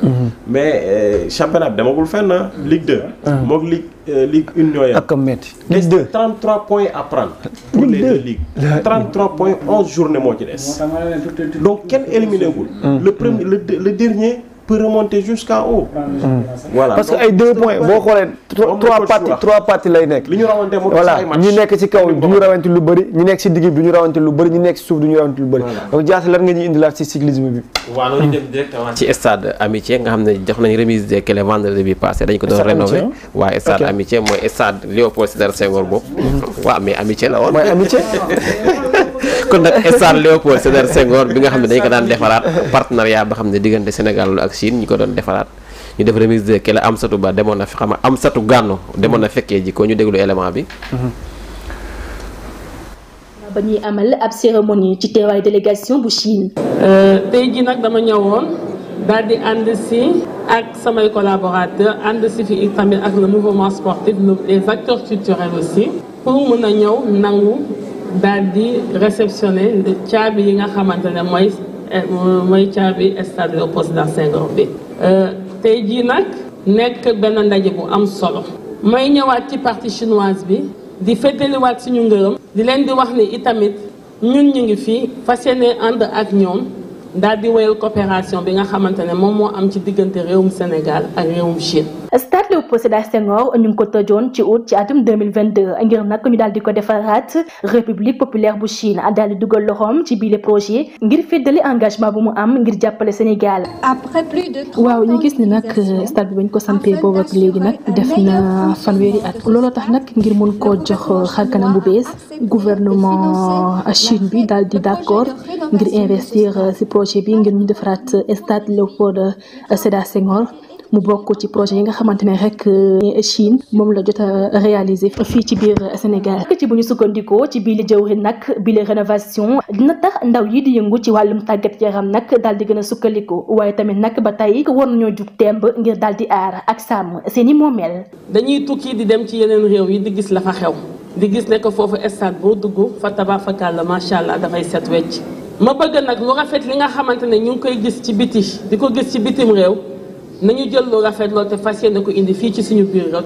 Mais championnat bi demagul fenn Ligue 2. moog Ligue 1 ñoo yem. ak metti Ligue 2 33 points à prendre. pour les deux ligues 33 points 11 journées moo ci des. donc kenn éliminé gul. le premier le dernier. peut remonter jusqu'en haut. Voilà parce que ay 2 points boo xoolee 3 parties lay nekk. li ñu rawante mu voilà ñi nekk ci kaw du ñu rawante lu bëri ñi nekk ci digg bi du ñu rawante lu bëri ñi nekk ci suuf du ñu rawante lu bëri. donc Diassé lan nga ñuy indilaat ci cyclisme bi. waaw loolu ñu dem directement ci stade Amitié nga xam ne jox nañ remise des clés vendredi bi passé dañ ko doon rénover. waaye stade Amitié mooy stade Léopold Sédar Senghor boobu. waaw mais Amitié la woon. mooy Amitié. kon nag stade Léopold Sédar Senghor bi nga xam ne dañ ko daan defaraat partenariat ba xam ne diggante Sénégal ak Chine ñu ko doon defaraat ñu def remise de kele Amsatou Ba demoon na fi xam Amsatou Gànno demoon na fekkee ji ko ñu déglu élément bi. ba ñuy amal ab cérémonie ci teewaay délégation bu Chine. tey ji nag dama ñëwoon daal di ànd si ak samay collaborateurs ànd si fi tamit ak le mouvement sportif les acteurs culturels aussi pour mën a ñëw nangu daal di réceptionner caabi yi nga xamante ne mooy caabi stade Léopold Sédar Senghor bi. tey jii nag nekk benn ndaje bu am solo may ñëwaat ci partie chinoise bi di feddaliwaat suñu ngërëm di leen di wax ni itamit ñun ñu ngi fii fas yéene ànd ak ñoom daal di wéyal coopération bi nga xamante ne moom moo am ci diggante réewum Sénégal ak réewum Chine. stade Léopold Sédar Senghor ñu ngi ko tëjoon ci août ci atum 2022 ngir nag ñu daal di ko defaraat république populaire bu Chine daal di dugal loxoom ci biir projet ngir feddali engagement bu mu am ngir jàppale Sénégal. après plus de waaw ñu gis ni nag stade bi bañ ko sampee boobu ak léegi nag def na fanweeri at looloo tax nag ngir mun koo jox xarkanam bu bees gouvernement Chine bi daal di d'accord ngir investir ci projet bi ngir ñu defaraat stade Léopold Sédar Senghor. mu bokk ci projet yi nga xamante ne rek Chine moom la jot a réaliser fii ci biir Sénégal. ci bu ñu sukkandikoo ci biir jëwriñ nag biir rénovation dina tax ndaw yi di yëngu ci wàllum tàggat yaram nag daal di gën a sukkandiku waaye tamit nag ba tey war nañoo jug temb ngir daal di aar ak sàmm seeni moomeel. dañuy tukki di dem ci yeneen réew yi di gis la fa xew di gis ne que foofu stade boo dugg fa tabaarakalla macha allah dafay set wecc. ma bëgg nag lu rafet li nga xamante ne ñu ngi koy gis ci biti di ko gis ci bitim réew nañu jël lu rafet lool te fas yéene ko indi fii ci suñu biir rek.